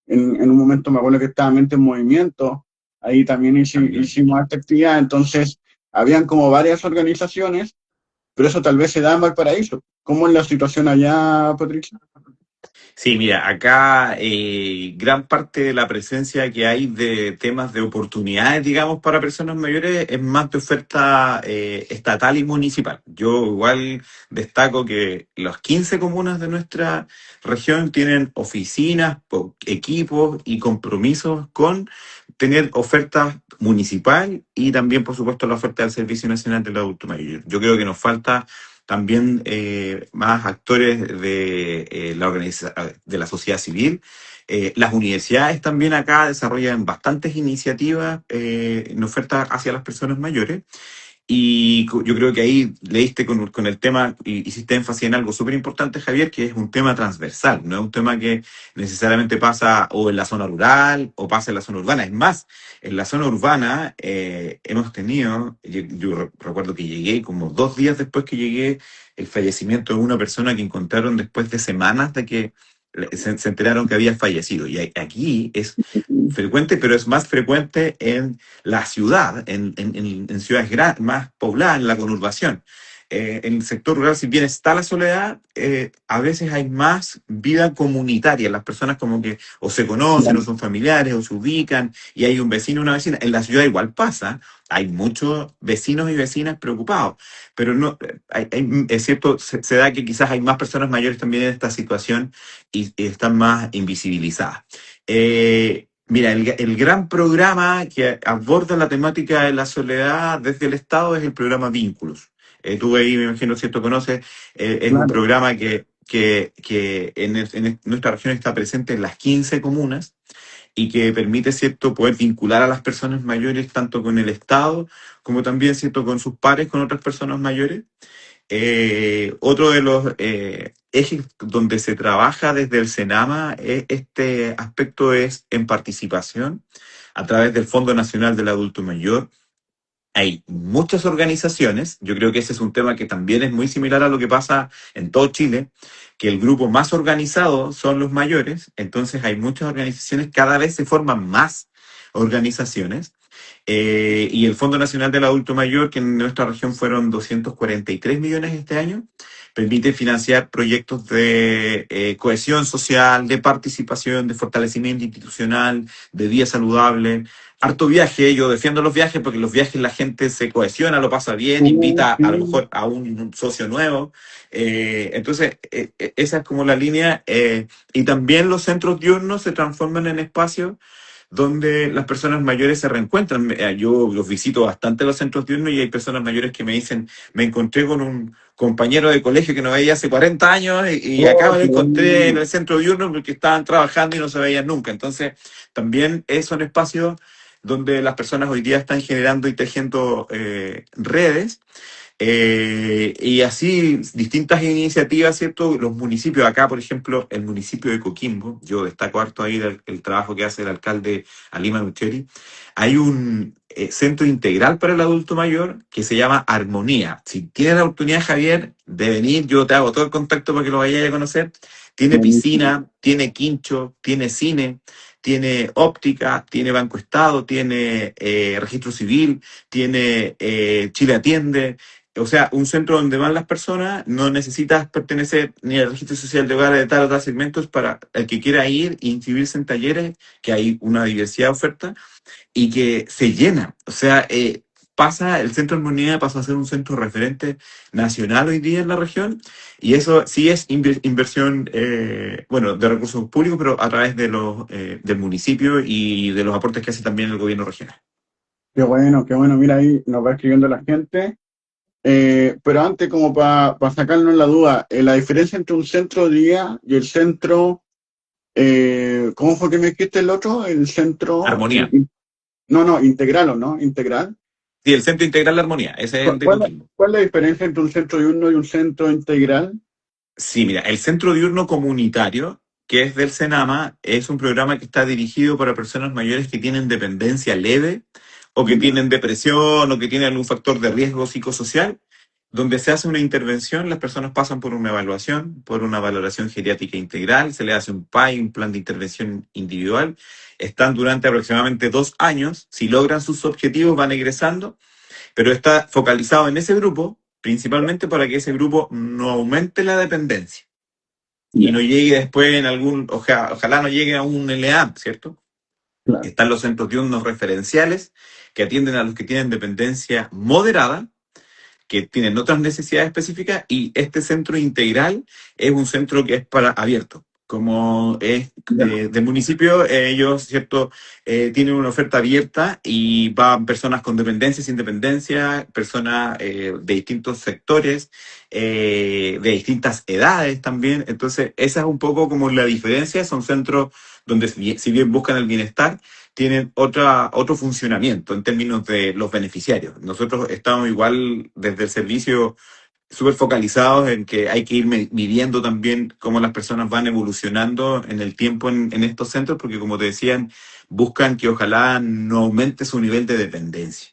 [SPEAKER 1] En un momento me acuerdo que estaba Mente en Movimiento, ahí también
[SPEAKER 2] También.
[SPEAKER 1] hicimos esta actividad, entonces habían como varias organizaciones, pero eso tal vez se da en Valparaíso. ¿Cómo es la situación allá, Patricia?
[SPEAKER 2] Sí, mira, acá gran parte de la presencia que hay de temas de oportunidades, digamos, para personas mayores es más de oferta estatal y municipal. Yo igual destaco que las 15 comunas de nuestra región tienen oficinas, equipos y compromisos con tener oferta municipal y también, por supuesto, la oferta del Servicio Nacional del Adulto Mayor. Yo creo que nos falta también más actores de, de la sociedad civil. Las universidades también acá desarrollan bastantes iniciativas en oferta hacia las personas mayores. Y yo creo que ahí leíste con el tema y hiciste énfasis en algo súper importante, Javier, que es un tema transversal, no es un tema que necesariamente pasa o en la zona rural o pasa en la zona urbana. Es más, en la zona urbana hemos tenido, yo recuerdo que llegué como 2 días después que llegué, el fallecimiento de una persona que encontraron después de semanas de que se enteraron que había fallecido. Y aquí es frecuente, pero es más frecuente en la ciudad, en ciudades más pobladas, en la conurbación. En el sector rural, si bien está la soledad, a veces hay más vida comunitaria. Las personas como que o se conocen, o son familiares, o se ubican, y hay un vecino o una vecina. En la ciudad igual pasa, hay muchos vecinos y vecinas preocupados, pero no, es cierto, se da que quizás hay más personas mayores también en esta situación y están más invisibilizadas. Mira, el gran programa que aborda la temática de la soledad desde el Estado es el programa Vínculos. Tú ahí, me imagino, si tú conoces, es un
[SPEAKER 1] Claro.
[SPEAKER 2] programa que en nuestra región está presente en las 15 comunas y que permite, ¿cierto?, poder vincular a las personas mayores tanto con el Estado como también, ¿cierto?, con sus pares, con otras personas mayores. Otro de los ejes donde se trabaja desde el Senama, este aspecto es en participación a través del Fondo Nacional del Adulto Mayor. Hay muchas organizaciones, yo creo que ese es un tema que también es muy similar a lo que pasa en todo Chile, que el grupo más organizado son los mayores, entonces hay muchas organizaciones, cada vez se forman más organizaciones y el Fondo Nacional del Adulto Mayor, que en nuestra región fueron 243 millones este año, permite financiar proyectos de cohesión social, de participación, de fortalecimiento institucional, de vida saludable. Harto viaje, yo defiendo los viajes porque los viajes la gente se cohesiona, lo pasa bien, invita a lo
[SPEAKER 1] Sí.
[SPEAKER 2] mejor a un socio nuevo. Entonces, esa es como la línea. Y también los centros diurnos se transforman en espacios donde las personas mayores se reencuentran. Yo los visito bastante los centros diurnos y hay personas mayores que me dicen, me encontré con un compañero de colegio que no veía hace 40 años y acá
[SPEAKER 1] Oh,
[SPEAKER 2] me lo
[SPEAKER 1] qué
[SPEAKER 2] encontré en
[SPEAKER 1] bueno.
[SPEAKER 2] el centro diurno porque estaban trabajando y no se veían nunca. Entonces, también son espacios donde las personas hoy día están generando y tejiendo redes y así distintas iniciativas, ¿cierto? Los municipios, acá por ejemplo, el municipio de Coquimbo, yo destaco harto ahí el trabajo que hace el alcalde Alima Micheli, hay un centro integral para el adulto mayor que se llama Armonía. Si tienes la oportunidad, Javier, de venir, yo te hago todo el contacto para que lo vayas a conocer. Tiene
[SPEAKER 1] Buenísimo.
[SPEAKER 2] piscina, tiene quincho, tiene cine, tiene óptica, tiene Banco Estado, tiene registro civil, tiene Chile Atiende, o sea, un centro donde van las personas, no necesitas pertenecer ni al registro social de hogar de tal o tal segmentos para el que quiera ir e inscribirse en talleres, que hay una diversidad de ofertas y que se llena. O sea, el centro Armonía pasó a ser un centro referente nacional hoy día en la región, y eso sí es inversión, bueno, de recursos públicos, pero a través de del municipio y de los aportes que hace también el gobierno regional.
[SPEAKER 1] Qué bueno, mira ahí nos va escribiendo la gente. Pero antes, como para sacarnos la duda, la diferencia entre un centro de día y el centro, ¿cómo fue que me dijiste el otro? El centro,
[SPEAKER 2] Armonía.
[SPEAKER 1] no, no, integral o no, integral.
[SPEAKER 2] Sí, el centro integral de Armonía, ese es el de Coquimbo.
[SPEAKER 1] ¿Cuál es la diferencia entre un centro diurno y un centro integral?
[SPEAKER 2] Sí, mira, el Centro Diurno Comunitario, que es del Senama, es un programa que está dirigido para personas mayores que tienen dependencia leve o que
[SPEAKER 1] Ya,
[SPEAKER 2] tienen depresión o que tienen algún factor de riesgo psicosocial, donde se hace una intervención, las personas pasan por una evaluación, por una valoración geriátrica integral, se les hace un PAI, un plan de intervención individual, están durante aproximadamente 2 años, si logran sus objetivos van egresando, pero está focalizado en ese grupo, principalmente para que ese grupo no aumente la dependencia y
[SPEAKER 1] ya,
[SPEAKER 2] no llegue después en ojalá no llegue a un LA, ¿cierto?
[SPEAKER 1] claro,
[SPEAKER 2] Están los centros diurnos referenciales que atienden a los que tienen dependencia moderada, que tienen otras necesidades específicas, y este centro integral es un centro que es para abierto. Como es
[SPEAKER 1] ya,
[SPEAKER 2] del municipio, ellos, ¿cierto? Tienen una oferta abierta y van personas con dependencia, sin dependencia, personas de distintos sectores, de distintas edades también. Entonces, esa es un poco como la diferencia. Son centros donde, si bien buscan el bienestar, tienen otro funcionamiento en términos de los beneficiarios. Nosotros estamos igual desde el servicio súper focalizados en que hay que ir midiendo también cómo las personas van evolucionando en el tiempo en estos centros, porque como te decían, buscan que ojalá no aumente su nivel de dependencia.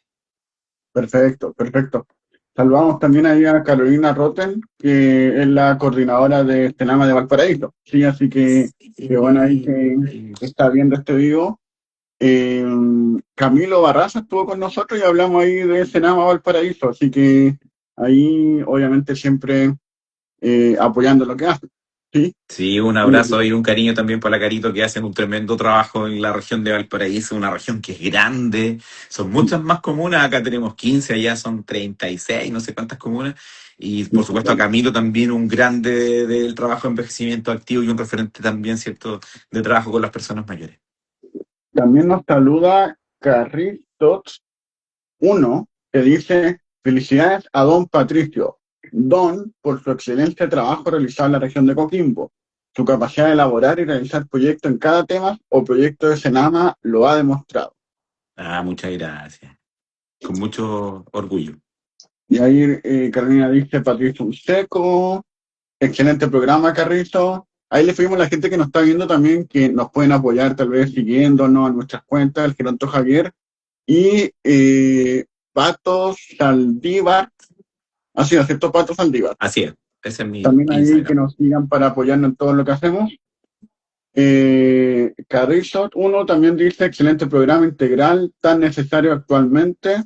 [SPEAKER 1] perfecto, perfecto. Saludamos también ahí a Carolina Roten, que es la coordinadora de Estelama de Valparaíso. Sí, así que qué bueno ahí que está viendo este video. Eh, Camilo Barraza estuvo con nosotros y hablamos ahí de Senama Valparaíso, así que ahí obviamente siempre apoyando lo que hace. ¿Sí?
[SPEAKER 2] Sí, un
[SPEAKER 1] Y
[SPEAKER 2] abrazo y un cariño también para la Carito, que hacen un tremendo trabajo en la región de Valparaíso, una región que es grande, son muchas más comunas, acá tenemos 15, allá son 36, no sé cuántas comunas, y por supuesto a Camilo también un grande del trabajo de envejecimiento activo y un referente también, ¿cierto?, de trabajo con las personas mayores.
[SPEAKER 1] también nos saluda Carritos uno, que dice felicidades a don Patricio, don por su excelente trabajo realizado en la región de Coquimbo. Su capacidad de elaborar y realizar proyectos en cada tema o proyecto de Senama lo ha demostrado.
[SPEAKER 2] Ah, muchas gracias, con mucho orgullo.
[SPEAKER 1] Y ahí Carolina dice, Patricio Unseco, excelente programa, Carrizo. Ahí le pedimos a la gente que nos está viendo también que nos pueden apoyar tal vez siguiéndonos en nuestras cuentas, el Geronto Javier y Patos Saldívar, así es, ¿cierto? Patos Saldívar.
[SPEAKER 2] Así es, ese es mi
[SPEAKER 1] También ahí que
[SPEAKER 2] Instagram.
[SPEAKER 1] nos sigan para apoyarnos en todo lo que hacemos. Carrizo, uno también dice, excelente programa integral, tan necesario actualmente.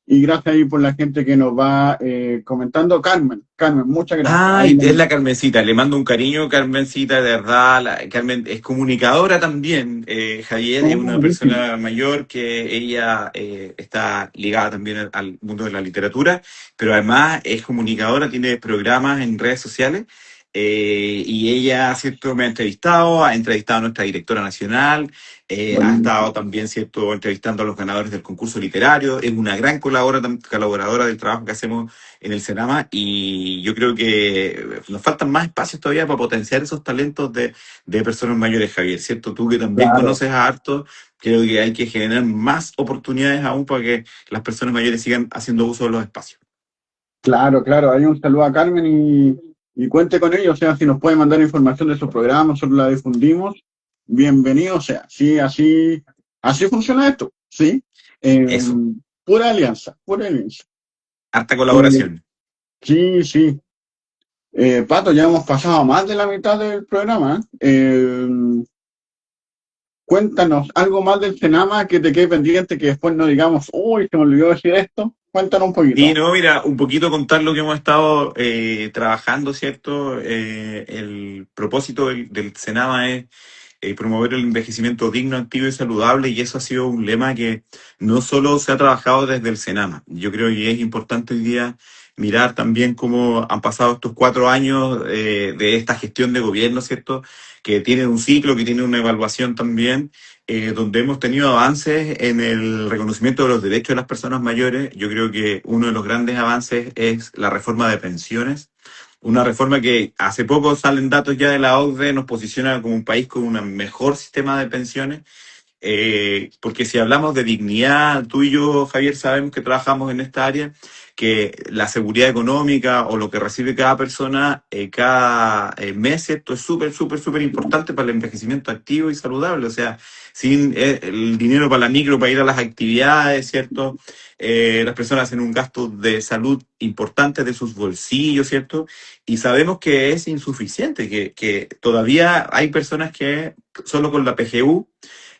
[SPEAKER 1] Y gracias ahí por la gente que nos va comentando. Carmen, muchas gracias. Ahí
[SPEAKER 2] Ay, es la Carmencita, le mando un cariño, Carmencita, de verdad. Carmen es comunicadora también. Javier es una
[SPEAKER 1] buenísimo.
[SPEAKER 2] persona mayor que ella está ligada también al mundo de la literatura, pero además es comunicadora, tiene programas en redes sociales. Y ella, ¿cierto?, me ha entrevistado a nuestra directora nacional, ha
[SPEAKER 1] Buenísimo.
[SPEAKER 2] estado también, ¿cierto?, entrevistando a los ganadores del concurso literario, es una gran colaboradora del trabajo que hacemos en el Senama, y yo creo que nos faltan más espacios todavía para potenciar esos talentos de personas mayores, Javier, ¿cierto? Tú que también
[SPEAKER 1] Claro,
[SPEAKER 2] conoces a harto, creo que hay que generar más oportunidades aún para que las personas mayores sigan haciendo uso de los espacios.
[SPEAKER 1] claro. Hay un saludo a Carmen y cuente con ello. O sea, si nos puede mandar información de su programa, nosotros la difundimos. Bienvenido, o sea, sí, así funciona esto, ¿sí? Eh,
[SPEAKER 2] Eso,
[SPEAKER 1] pura alianza, pura alianza.
[SPEAKER 2] harta
[SPEAKER 1] Eh,
[SPEAKER 2] colaboración.
[SPEAKER 1] sí. Pato, ya hemos pasado más de la mitad del programa. Cuéntanos algo más del Senama que te quede pendiente, que después no digamos, uy, se me olvidó decir esto. Cuéntanos un
[SPEAKER 2] Sí,
[SPEAKER 1] poquito.
[SPEAKER 2] no, mira, un poquito contar lo que hemos estado trabajando, ¿cierto? El propósito del Senama es promover el envejecimiento digno, activo y saludable, y eso ha sido un lema que no solo se ha trabajado desde el Senama. Yo creo que es importante hoy día mirar también cómo han pasado estos 4 años de esta gestión de gobierno, ¿cierto? Que tiene un ciclo, que tiene una evaluación también, donde hemos tenido avances en el reconocimiento de los derechos de las personas mayores. Yo creo que uno de los grandes avances es la reforma de pensiones, una reforma que hace poco salen datos ya de la OCDE, nos posiciona como un país con un mejor sistema de pensiones, porque si hablamos de dignidad, tú y yo, Javier, sabemos que trabajamos en esta área, que la seguridad económica o lo que recibe cada persona cada mes, ¿cierto? Es súper, súper, súper importante para el envejecimiento activo y saludable. O sea, sin el dinero para la micro, para ir a las actividades, ¿cierto? Las personas hacen un gasto de salud importante de sus bolsillos, ¿cierto? Y sabemos que es insuficiente, que todavía hay personas que solo con la PGU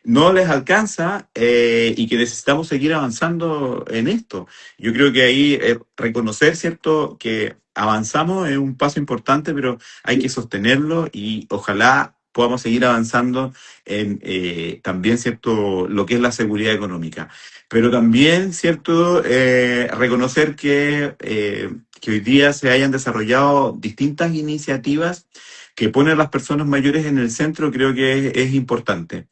[SPEAKER 2] no les alcanza y que necesitamos seguir avanzando en esto. Yo creo que ahí reconocer, ¿cierto?, que avanzamos es un paso importante, pero hay que sostenerlo y ojalá podamos seguir avanzando en también, ¿cierto?, lo que es la seguridad económica. Pero también, ¿cierto?, reconocer que hoy día se hayan desarrollado distintas iniciativas que ponen a las personas mayores en el centro, creo que es importante.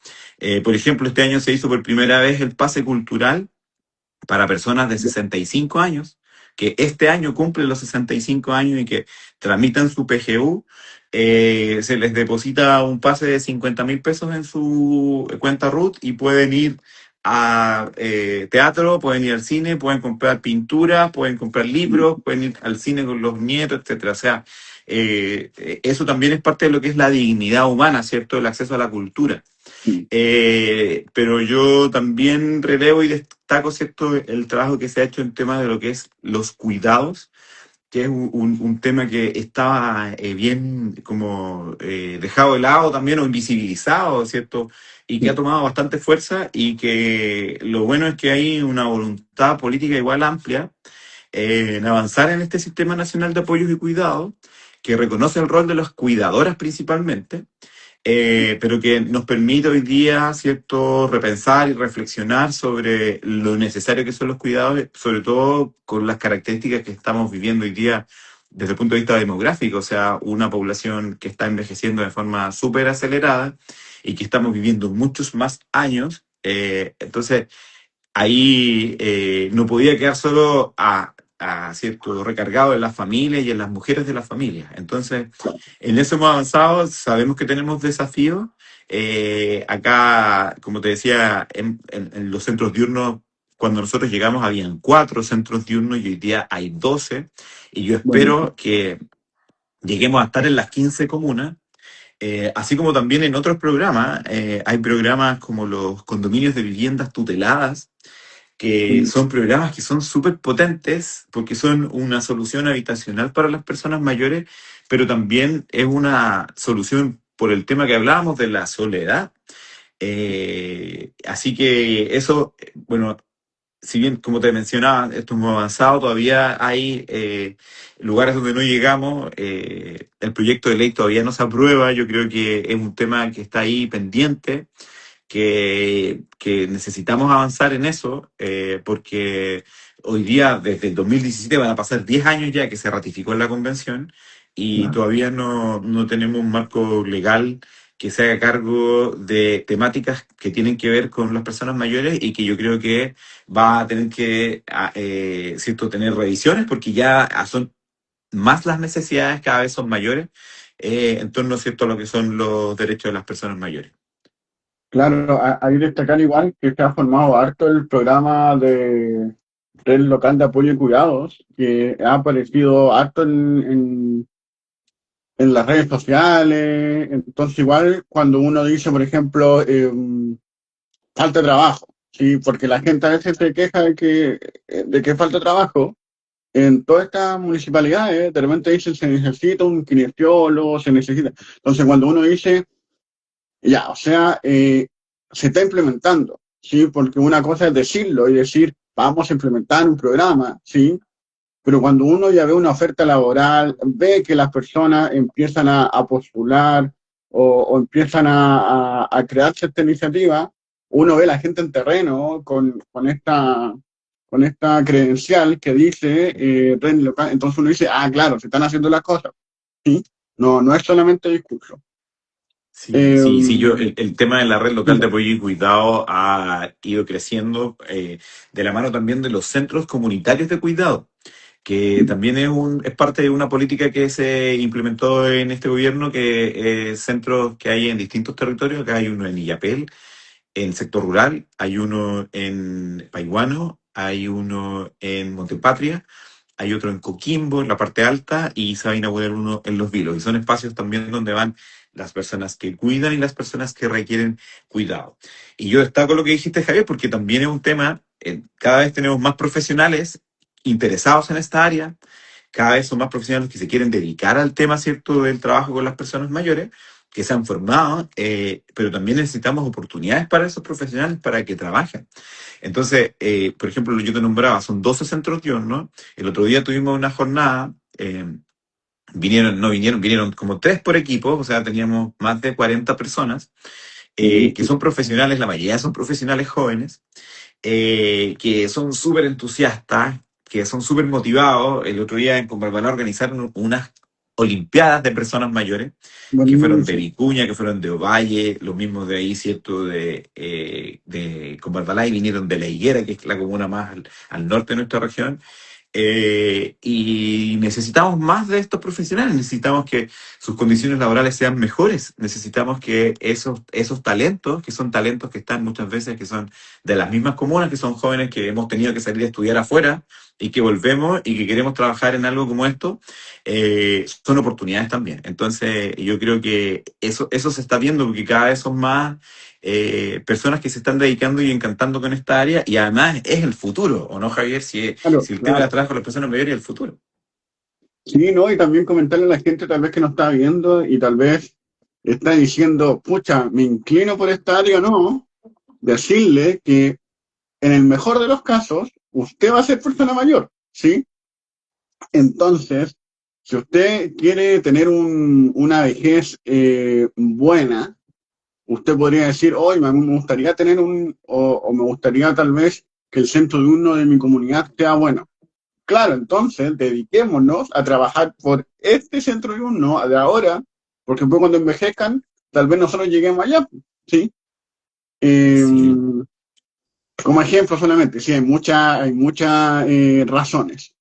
[SPEAKER 2] Por ejemplo, este año se hizo por primera vez el pase cultural para personas de 65 años, que este año cumplen los 65 años y que tramitan su PGU. Se les deposita un pase de 50.000 pesos en su cuenta RUT y pueden ir a teatro, pueden ir al cine, pueden comprar pintura, pueden comprar libros, pueden ir al cine con los nietos, etcétera. O sea, eso también es parte de lo que es la dignidad humana, ¿cierto? El acceso a la cultura. Pero yo también relevo y destaco, ¿cierto?, el trabajo que se ha hecho en temas de lo que es los cuidados, que es un tema que estaba bien como dejado de lado también o invisibilizado, ¿cierto? Y que ha tomado bastante fuerza y que lo bueno es que hay una voluntad política igual amplia en avanzar en este Sistema Nacional de Apoyos y Cuidados, que reconoce el rol de las cuidadoras principalmente, pero que nos permite hoy día, ¿cierto?, repensar y reflexionar sobre lo necesario que son los cuidados, sobre todo con las características que estamos viviendo hoy día desde el punto de vista demográfico, o sea, una población que está envejeciendo de forma súper acelerada y que estamos viviendo muchos más años. Entonces, ahí no podía quedar solo cierto, recargado en las familias y en las mujeres de las familias. Entonces, en eso hemos avanzado, sabemos que tenemos desafíos. Acá, como te decía, en los centros diurnos, cuando nosotros llegamos habían 4 centros diurnos y hoy día hay 12. Y yo
[SPEAKER 1] Buenísimo.
[SPEAKER 2] espero que lleguemos a estar en las 15 comunas. Así como también en otros programas, hay programas como los condominios de viviendas tuteladas, que
[SPEAKER 1] Sí,
[SPEAKER 2] son programas que son súper potentes porque son una solución habitacional para las personas mayores, pero también es una solución por el tema que hablábamos de la soledad. Así que eso, bueno, si bien, como te mencionaba, esto es muy avanzado, todavía hay lugares donde no llegamos. El proyecto de ley todavía no se aprueba. Yo creo que es un tema que está ahí pendiente, que necesitamos avanzar en eso, porque hoy día, desde el 2017, van a pasar 10 años ya que se ratificó en la convención y
[SPEAKER 1] claro.
[SPEAKER 2] todavía no tenemos un marco legal que se haga cargo de temáticas que tienen que ver con las personas mayores y que yo creo que va a tener que ¿cierto?, tener revisiones porque ya son más las necesidades, cada vez son mayores, en torno, ¿cierto?, a lo que son los derechos de las personas mayores.
[SPEAKER 1] Claro, hay que destacar igual que se ha formado harto el programa de Red Local de Apoyo y Cuidados, que ha aparecido harto en las redes sociales. Entonces, igual cuando uno dice, por ejemplo, falta de trabajo, ¿sí? Porque la gente a veces se queja de que falta trabajo. En todas estas municipalidades, de repente dicen se necesita un kinesiólogo, se necesita. Entonces, cuando uno dice, ya, o sea, se está implementando, ¿sí? Porque una cosa es decirlo y decir, vamos a implementar un programa, ¿sí? Pero cuando uno ya ve una oferta laboral, ve que las personas empiezan a postular, o empiezan a crearse esta iniciativa, uno ve a la gente en terreno con esta credencial que dice red local, entonces uno dice, ah, claro, se están haciendo las cosas, ¿sí? No, no es solamente discurso.
[SPEAKER 2] Sí,
[SPEAKER 1] Eh,
[SPEAKER 2] sí, sí, el tema de la red local de
[SPEAKER 1] Dime.
[SPEAKER 2] apoyo y cuidado ha ido creciendo de la mano también de los centros comunitarios de cuidado, que también es parte de una política que se implementó en este gobierno, que centros que hay en distintos territorios. Acá hay uno en Illapel, en el sector rural, hay uno en Paihuano, hay uno en Montepatria, hay otro en Coquimbo, en la parte alta, y se va a inaugurar uno en Los Vilos. Y son espacios también donde van las personas que cuidan y las personas que requieren cuidado. Y yo destaco lo que dijiste, Javier, porque también es un tema, cada vez tenemos más profesionales interesados en esta área, cada vez son más profesionales que se quieren dedicar al tema, ¿cierto?, del trabajo con las personas mayores, que se han formado, pero también necesitamos oportunidades para esos profesionales para que trabajen. Entonces, por ejemplo, yo te nombraba, son 12 centros diurnos, ¿no? El otro día tuvimos una jornada, vinieron como 3 por equipo, o sea, teníamos más de 40 personas, que son profesionales, la mayoría son profesionales jóvenes, que son súper entusiastas, que son súper motivados. El otro día en Convalvalá organizaron unas olimpiadas de personas mayores, que fueron de
[SPEAKER 1] Buenísimo.
[SPEAKER 2] Vicuña, que fueron de Ovalle, los mismos de ahí, ¿cierto? De Convalvalá, y vinieron de La Higuera, que es la comuna más al norte de nuestra región. Y necesitamos más de estos profesionales, necesitamos que sus condiciones laborales sean mejores, necesitamos que esos talentos, que son talentos que están muchas veces, que son de las mismas comunas, que son jóvenes que hemos tenido que salir a estudiar afuera y que volvemos y que queremos trabajar en algo como esto, son oportunidades también. Entonces yo creo que eso se está viendo porque cada vez son más personas que se están dedicando y encantando con esta área, y además es el futuro, ¿o no, Javier?
[SPEAKER 1] Claro,
[SPEAKER 2] Si el tema de la
[SPEAKER 1] claro.
[SPEAKER 2] trabajo con las personas mayores es el futuro.
[SPEAKER 1] Sí, ¿no? Y también comentarle a la gente tal vez que nos está viendo y tal vez está diciendo, pucha, me inclino por esta área, no. Decirle que en el mejor de los casos, usted va a ser persona mayor, ¿sí? Entonces, si usted quiere tener una vejez buena, usted podría decir, hoy me gustaría tener o me gustaría tal vez que el centro de uno de mi comunidad sea bueno. Claro, entonces dediquémonos a trabajar por este centro de uno de ahora, porque después cuando envejezcan, tal vez nosotros lleguemos allá, ¿sí? Eh,
[SPEAKER 2] Sí,
[SPEAKER 1] Como ejemplo solamente, sí, hay muchas razones.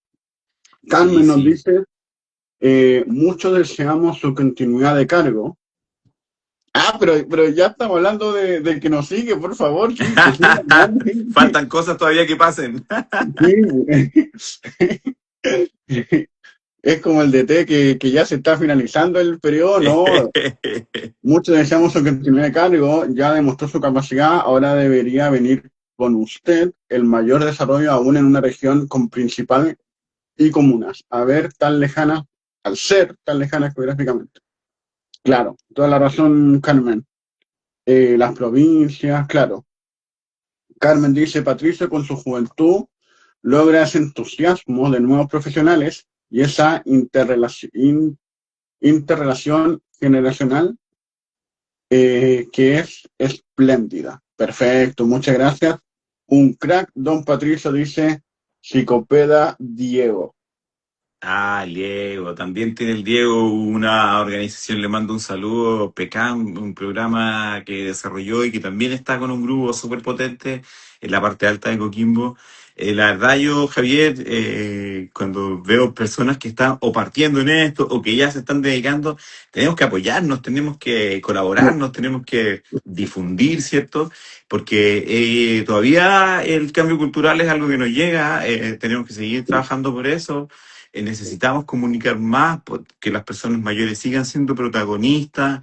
[SPEAKER 2] sí,
[SPEAKER 1] Carmen nos
[SPEAKER 2] sí.
[SPEAKER 1] dice, muchos deseamos su continuidad de cargo. Ah, pero ya estamos hablando de que nos sigue, por favor, sí, que siga hablando, sí,
[SPEAKER 2] Faltan cosas todavía que pasen.
[SPEAKER 1] sí. Es como el DT que ya se está finalizando el periodo, ¿no? Muchos deseamos su continuidad de cargo, ya demostró su capacidad, ahora debería venir con usted el mayor desarrollo aún en una región con principal y comunas, al ser tan lejanas geográficamente. Claro, toda la razón, Carmen. Las provincias, claro. Carmen dice, Patricio con su juventud logra ese entusiasmo de nuevos profesionales y esa interrelación generacional que es espléndida. Perfecto, muchas gracias. Un crack, don Patricio dice, psicopeda Diego.
[SPEAKER 2] Ah, Diego, también tiene el Diego una organización, le mando un saludo, PECAM, un programa que desarrolló y que también está con un grupo súper potente en la parte alta de Coquimbo. La verdad yo, Javier, cuando veo personas que están o partiendo en esto o que ya se están dedicando, tenemos que apoyarnos, tenemos que colaborarnos, tenemos que difundir, ¿cierto? Porque todavía el cambio cultural es algo que nos llega, tenemos que seguir trabajando por eso. Necesitamos comunicar más, que las personas mayores sigan siendo protagonistas.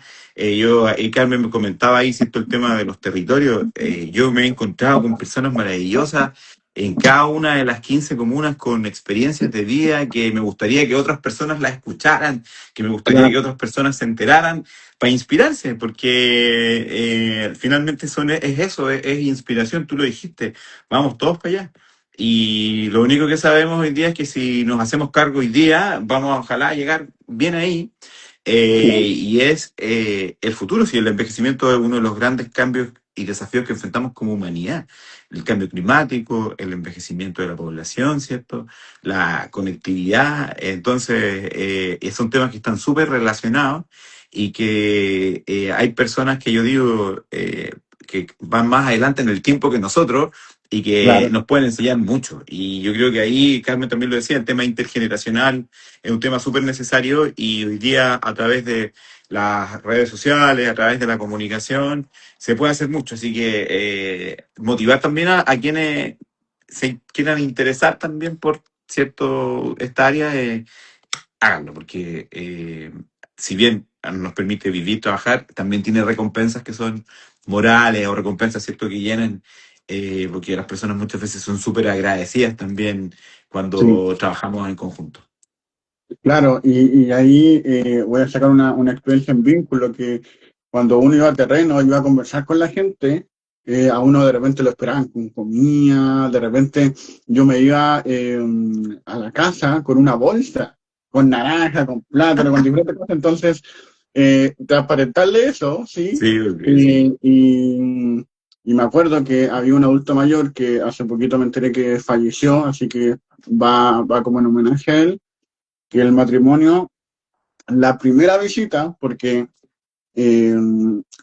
[SPEAKER 2] Carmen me comentaba ahí, ¿cierto?, el tema de los territorios. Yo me he encontrado con personas maravillosas en cada una de las 15 comunas con experiencias de vida que me gustaría que otras personas las escucharan, que me gustaría que
[SPEAKER 1] Claro,
[SPEAKER 2] otras personas se enteraran para inspirarse, porque finalmente es eso, es inspiración, tú lo dijiste, vamos todos para allá. Y lo único que sabemos hoy día es que si nos hacemos cargo hoy día, vamos a ojalá llegar bien ahí.
[SPEAKER 1] claro,
[SPEAKER 2] y es el futuro. Si el envejecimiento es uno de los grandes cambios y desafíos que enfrentamos como humanidad. El cambio climático, el envejecimiento de la población, ¿cierto? La conectividad. Entonces, son temas que están súper relacionados y que hay personas que yo digo que van más adelante en el tiempo que nosotros y que
[SPEAKER 1] claro.
[SPEAKER 2] nos pueden enseñar mucho. Y yo creo que ahí, Carmen también lo decía, el tema intergeneracional es un tema súper necesario y hoy día a través de las redes sociales, a través de la comunicación, se puede hacer mucho. Así que motivar también a quienes se quieran interesar también por cierto esta área, háganlo, porque si bien nos permite vivir, trabajar, también tiene recompensas que son morales o recompensas, ¿cierto?, que llenan, porque las personas muchas veces son súper agradecidas también
[SPEAKER 1] Sí,
[SPEAKER 2] cuando trabajamos en conjunto.
[SPEAKER 1] claro, y ahí voy a sacar una experiencia en vínculo que cuando uno iba a terreno, iba a conversar con la gente, a uno de repente lo esperaban con comida, de repente yo me iba a la casa con una bolsa, con naranja, con plátano, con diferentes cosas, entonces, transparentarle eso, ¿sí?
[SPEAKER 2] Sí, ok, sí.
[SPEAKER 1] Y me acuerdo que había un adulto mayor que hace poquito me enteré que falleció, así que va como en homenaje a él que el matrimonio, la primera visita, porque eh,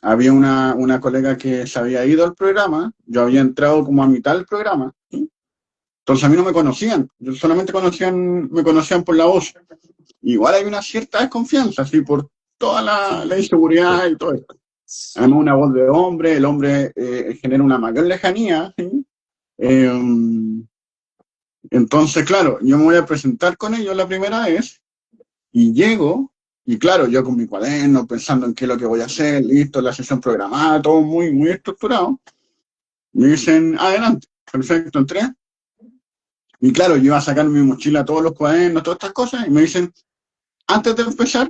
[SPEAKER 1] había una colega que se había ido al programa, yo había entrado como a mitad del programa, ¿sí? Entonces a mí no me conocían, yo solamente me conocían por la voz. Igual hay una cierta desconfianza, ¿sí? Por toda la inseguridad y todo esto. Además, una voz de hombre, el hombre genera una mayor lejanía, ¿sí? Eh, entonces, claro, yo me voy a presentar con ellos la primera vez. Y llego, y claro, yo con mi cuaderno, pensando en qué es lo que voy a hacer, listo, la sesión programada, todo muy, muy estructurado. Me dicen, adelante, perfecto, entré. Y claro, yo iba a sacar mi mochila, todos los cuadernos, todas estas cosas, y me dicen, antes de empezar,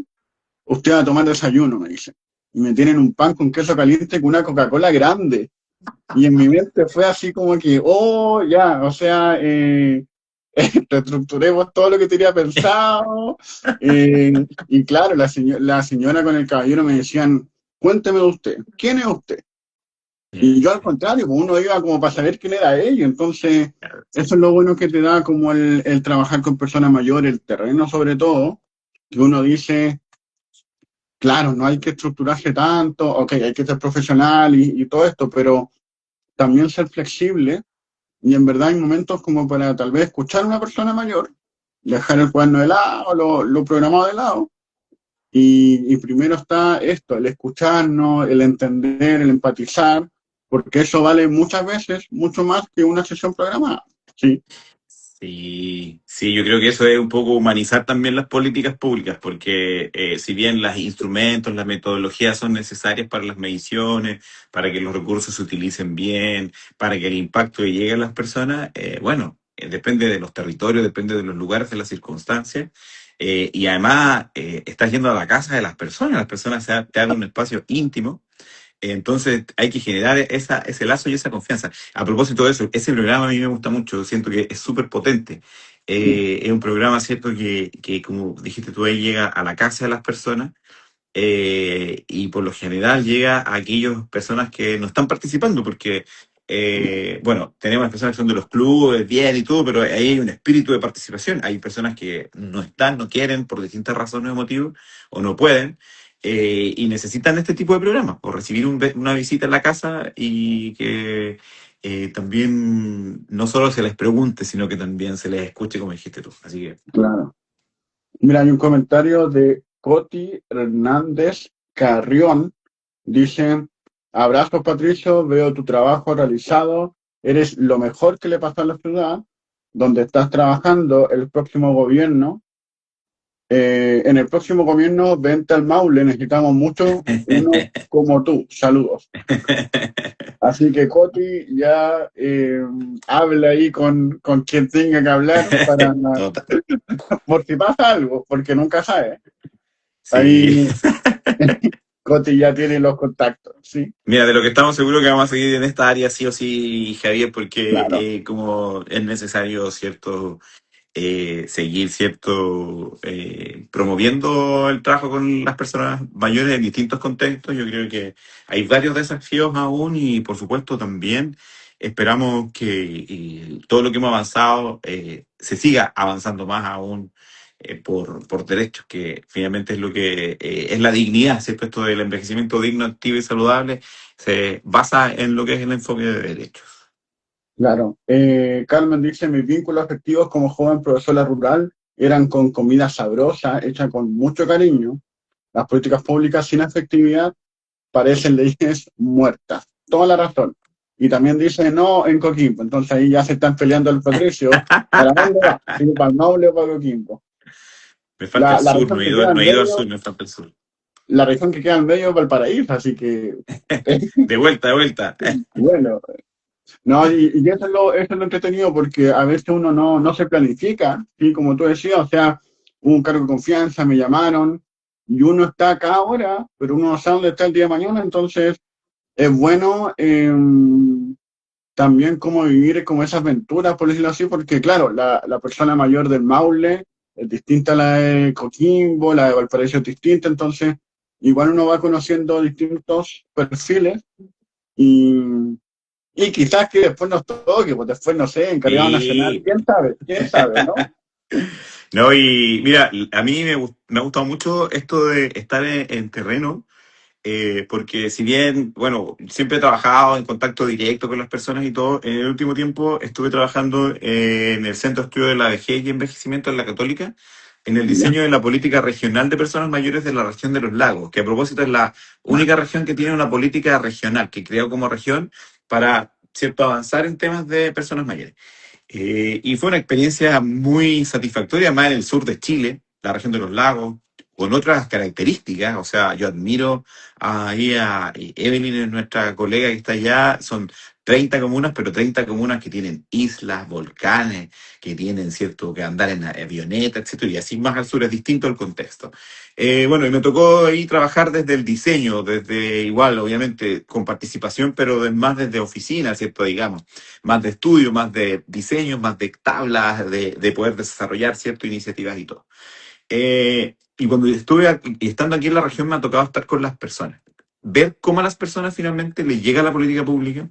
[SPEAKER 1] usted va a tomar desayuno, me dicen. Y me tienen un pan con queso caliente con una Coca-Cola grande. Y en mi mente fue así como que, oh, ya, o sea, reestructuremos todo lo que tenía pensado. Y claro, la señora con el caballero me decían, cuénteme de usted, ¿quién es usted? Y yo al contrario, pues, uno iba como para saber quién era ella. Entonces, eso es lo bueno que te da como el trabajar con personas mayores, el terreno sobre todo, que uno dice, claro, no hay que estructurarse tanto, ok, hay que ser profesional y todo esto, pero también ser flexible y en verdad hay momentos como para tal vez escuchar a una persona mayor, dejar el cuaderno de lado, lo programado de lado, y primero está esto, el escucharnos, el entender, el empatizar, porque eso vale muchas veces mucho más que una sesión programada. Sí,
[SPEAKER 2] Sí, sí, yo creo que eso es un poco humanizar también las políticas públicas, porque si bien los instrumentos, las metodologías son necesarias para las mediciones, para que los recursos se utilicen bien, para que el impacto llegue a las personas, bueno, depende de los territorios, depende de los lugares, de las circunstancias, y además estás yendo a la casa de las personas te dan un espacio íntimo. Entonces hay que generar ese lazo y esa confianza. A propósito de eso, ese programa a mí me gusta mucho, siento que es súper potente.
[SPEAKER 1] sí,
[SPEAKER 2] Es un programa, ¿cierto?, que como dijiste tú, ahí llega a la casa de las personas y por lo general llega a aquellas personas que no están participando, porque, bueno, tenemos personas que son de los clubes, bien y todo, pero ahí hay un espíritu de participación. Hay personas que no están, no quieren por distintas razones o motivos, o no pueden, y necesitan este tipo de programas, o recibir una visita en la casa y que también no solo se les pregunte, sino que también se les escuche, como dijiste tú. Así que
[SPEAKER 1] claro. Mira, hay un comentario de Coti Hernández Carrión. Dice, abrazos Patricio, veo tu trabajo realizado, eres lo mejor que le pasó a la ciudad, donde estás trabajando el próximo gobierno. En el próximo gobierno, vente al Maule, necesitamos mucho, uno como tú. Saludos. Así que Coti ya habla ahí con quien tenga que hablar para
[SPEAKER 2] Total.
[SPEAKER 1] por si pasa algo, porque nunca sabe.
[SPEAKER 2] Sí.
[SPEAKER 1] Ahí Coti ya tiene los contactos, ¿sí?
[SPEAKER 2] Mira, de lo que estamos seguros que vamos a seguir en esta área sí o sí, Javier, porque
[SPEAKER 1] Claro,
[SPEAKER 2] como es necesario, ¿cierto? seguir, ¿cierto? Promoviendo el trabajo con las personas mayores en distintos contextos. Yo creo que hay varios desafíos aún y, por supuesto, también esperamos que todo lo que hemos avanzado se siga avanzando más aún por derechos, que finalmente es lo que es la dignidad, ¿cierto? Esto del envejecimiento digno, activo y saludable se basa en lo que es el enfoque de derechos.
[SPEAKER 1] Claro. Carmen dice, mis vínculos afectivos como joven profesora rural eran con comida sabrosa, hecha con mucho cariño. Las políticas públicas sin efectividad parecen leyes muertas. Toda la razón. Y también dice, no, en Coquimbo. Entonces ahí ya se están peleando el Patricio. ¿Para dónde va? ¿Sí, para el Maule o para Coquimbo?
[SPEAKER 2] Me falta el
[SPEAKER 1] La
[SPEAKER 2] sur,
[SPEAKER 1] región que queda
[SPEAKER 2] no
[SPEAKER 1] en
[SPEAKER 2] he ido al sur,
[SPEAKER 1] medio,
[SPEAKER 2] me falta el sur.
[SPEAKER 1] la región que queda en medio es Valparaíso, así que,
[SPEAKER 2] De vuelta, de vuelta.
[SPEAKER 1] bueno. No, y eso es lo entretenido porque a veces uno no se planifica, ¿sí? Como tú decías, o sea, hubo un cargo de confianza, me llamaron, y uno está acá ahora, pero uno no sabe dónde está el día de mañana, entonces es bueno también como vivir como esas aventuras, por decirlo así, porque claro, la persona mayor del Maule es distinta a la de Coquimbo, la de Valparaíso es distinta, entonces igual uno va conociendo distintos perfiles y, y quizás que después nos toque, pues después no sé, encargado nacional,
[SPEAKER 2] Sí.
[SPEAKER 1] quién sabe, ¿no?
[SPEAKER 2] No, y mira, a mí me ha gustado mucho esto de estar en terreno, porque si bien, bueno, siempre he trabajado en contacto directo con las personas y todo, en el último tiempo estuve trabajando en el Centro de Estudio de la Vejez y Envejecimiento en la Católica, en el
[SPEAKER 1] Ya,
[SPEAKER 2] diseño de la política regional de personas mayores de la región de los lagos, que a propósito es la única región que tiene una política regional, que creó como región para, cierto, avanzar en temas de personas mayores. Y fue una experiencia muy satisfactoria, más en el sur de Chile, la región de los lagos, con otras características. O sea, yo admiro ahí a Evelyn, nuestra colega que está allá. Son 30 comunas, pero 30 comunas que tienen islas, volcanes, que tienen, cierto, que andar en avioneta, etcétera. Y así más al sur es distinto el contexto. Bueno, y me tocó ahí trabajar desde el diseño, desde igual, obviamente, con participación, pero más desde oficina, ¿cierto? Digamos más de estudio, más de diseño, más de tablas, de poder desarrollar ciertas iniciativas y todo. Y cuando estuve estando aquí en la región me ha tocado estar con las personas, ver cómo a las personas finalmente les llega la política pública,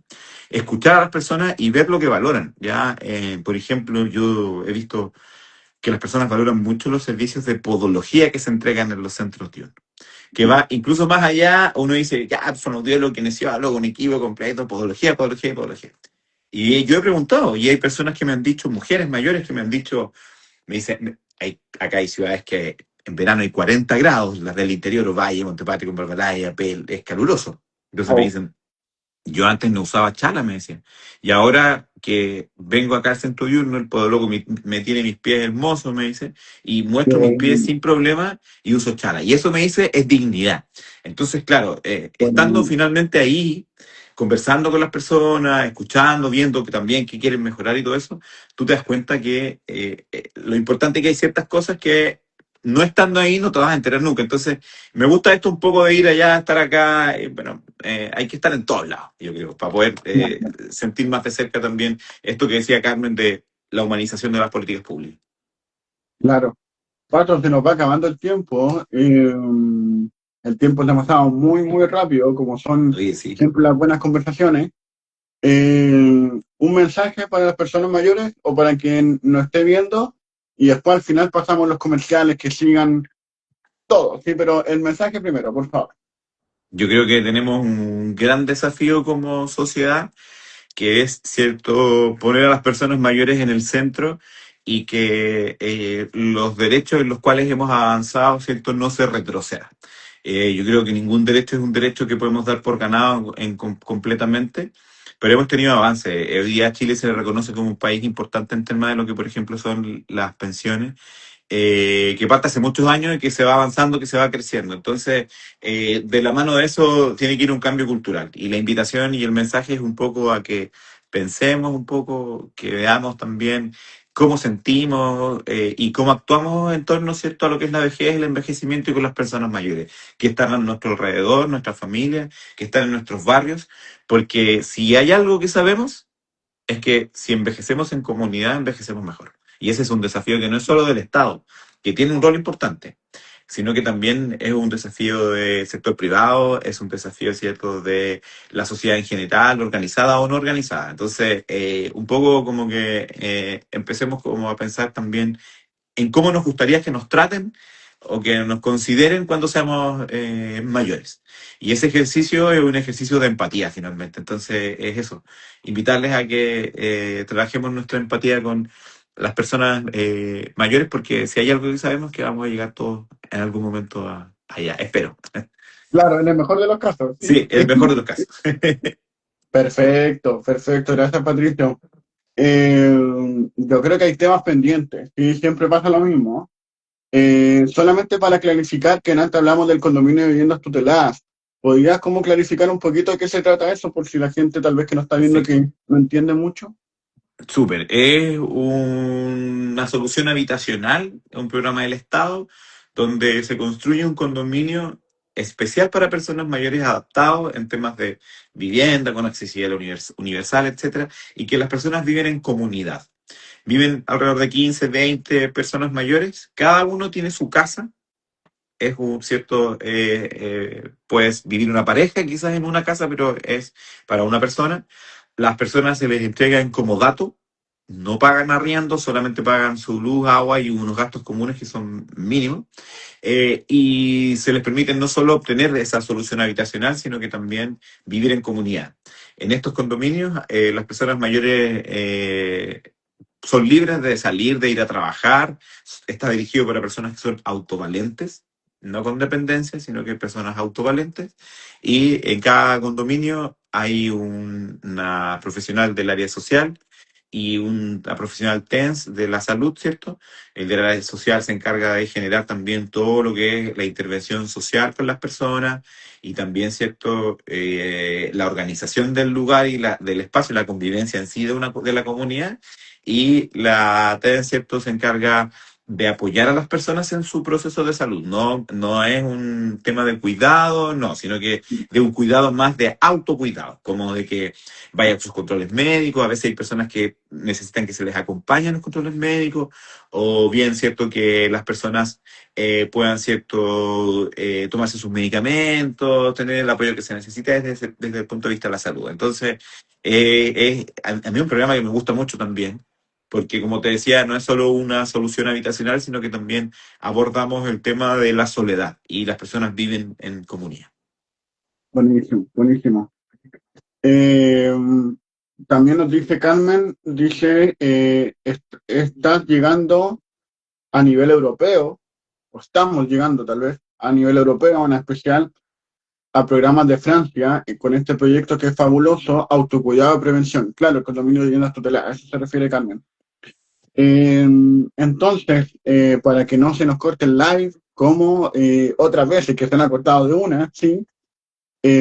[SPEAKER 2] escuchar a las personas y ver lo que valoran. Ya, por ejemplo, yo he visto que las personas valoran mucho los servicios de podología que se entregan en los centros diurnos, que va incluso más allá. Uno dice, ya, fonoaudiólogo, kinesiólogo, un equipo completo, podología, podología, podología. Y yo he preguntado, y hay personas que me han dicho, mujeres mayores que me han dicho, me dicen, acá hay ciudades que en verano hay 40 grados, las del interior, Valle, Montepatrio, Valparaíso, es caluroso. Entonces me
[SPEAKER 1] oh,
[SPEAKER 2] dicen, yo antes no usaba chala, me decían. Y ahora que vengo acá al centro diurno, el podólogo me tiene mis pies hermosos, me dice, y
[SPEAKER 1] qué
[SPEAKER 2] muestro mis pies
[SPEAKER 1] bueno,
[SPEAKER 2] sin problema y uso chala. Y eso me dice es dignidad. Entonces, claro, estando
[SPEAKER 1] bueno,
[SPEAKER 2] finalmente ahí, conversando con las personas, escuchando, viendo que también que quieren mejorar y todo eso, tú te das cuenta que lo importante es que hay ciertas cosas que no estando ahí no te vas a enterar nunca. Entonces, me gusta esto un poco de ir allá, estar acá. Bueno, hay que estar en todos lados, yo creo, para poder sentir más de cerca también esto que decía Carmen de la humanización de las políticas públicas.
[SPEAKER 1] claro. Pato, se nos va acabando el tiempo es demasiado muy rápido, como son
[SPEAKER 2] Oye, sí.
[SPEAKER 1] siempre las buenas conversaciones. Un mensaje para las personas mayores o para quien nos esté viendo y después al final pasamos los comerciales que sigan todos, sí, pero el mensaje primero, por favor.
[SPEAKER 2] Yo creo que tenemos un gran desafío como sociedad, que es, cierto, poner a las personas mayores en el centro y que los derechos en los cuales hemos avanzado, cierto, no se retrocedan. Yo creo que ningún derecho es un derecho que podemos dar por ganado completamente, pero hemos tenido avances. Hoy día Chile se le reconoce como un país importante en temas de lo que, por ejemplo, son las pensiones, que parte hace muchos años y que se va avanzando, que se va creciendo. Entonces, de la mano de eso tiene que ir un cambio cultural. Y la invitación y el mensaje es un poco a que pensemos un poco, que veamos también cómo sentimos y cómo actuamos en torno, ¿cierto?, a lo que es la vejez, el envejecimiento y con las personas mayores, que están a nuestro alrededor, nuestras familias, que están en nuestros barrios, porque si hay algo que sabemos, es que si envejecemos en comunidad, envejecemos mejor. Y ese es un desafío que no es solo del Estado, que tiene un rol importante, sino que también es un desafío del sector privado, es un desafío, ¿cierto?, de la sociedad en general, organizada o no organizada. Entonces, un poco como que empecemos como a pensar también en cómo nos gustaría que nos traten o que nos consideren cuando seamos mayores. Y ese ejercicio es un ejercicio de empatía finalmente. Entonces es eso, invitarles a que trabajemos nuestra empatía con las personas mayores, porque si hay algo que sabemos que vamos a llegar todos en algún momento allá, espero.
[SPEAKER 1] Claro, en el mejor de los casos,
[SPEAKER 2] Sí,
[SPEAKER 1] sí.
[SPEAKER 2] el mejor de los casos.
[SPEAKER 1] Perfecto, perfecto, gracias Patricio. Yo creo que hay temas pendientes y siempre pasa lo mismo. Solamente para clarificar que antes hablamos del condominio de viviendas tuteladas. ¿Podrías como clarificar un poquito de qué se trata eso por si la gente tal vez que no está viendo
[SPEAKER 2] Sí.
[SPEAKER 1] que no entiende mucho?
[SPEAKER 2] Súper, es una solución habitacional, un programa del Estado, donde se construye un condominio especial para personas mayores adaptados en temas de vivienda, con accesibilidad universal, etcétera, y que las personas viven en comunidad. Viven alrededor de 15, 20 personas mayores, cada uno tiene su casa, es un cierto, puedes vivir una pareja quizás en una casa, pero es para una persona. Las personas se les entrega en comodato, no pagan arriendo, solamente pagan su luz, agua y unos gastos comunes que son mínimos. Y se les permite no solo obtener esa solución habitacional, sino que también vivir en comunidad. En estos condominios, las personas mayores son libres de salir, de ir a trabajar. Está dirigido para personas que son autovalentes, no con dependencia, sino que personas autovalentes. Y en cada condominio hay una profesional del área social y una profesional TENS de la salud, ¿cierto? El de la área social se encarga de generar también todo lo que es la intervención social con las personas y también, ¿cierto? La organización del lugar y del espacio, la convivencia en sí de la comunidad. Y la TED, ¿cierto?, se encarga de apoyar a las personas en su proceso de salud. No, no es un tema de cuidado, no, sino que de un cuidado más de autocuidado, como de que vayan a sus controles médicos. A veces hay personas que necesitan que se les acompañen en los controles médicos, o bien, ¿cierto?, que las personas puedan, ¿cierto?, tomarse sus medicamentos, tener el apoyo que se necesita desde el punto de vista de la salud. Entonces, a mí un programa que me gusta mucho también, porque como te decía, no es solo una solución habitacional, sino que también abordamos el tema de la soledad y las personas viven en comunidad.
[SPEAKER 1] Buenísimo, buenísimo. Eh, También nos dice Carmen, dice, estás llegando a nivel europeo, o estamos llegando tal vez a nivel europeo, en especial a programas de Francia, con este proyecto que es fabuloso, autocuidado y prevención. Claro, el condominio de viviendas tuteladas, a eso se refiere Carmen. Entonces, para que no se nos corte el live, como otras veces que se han cortado de una, sí,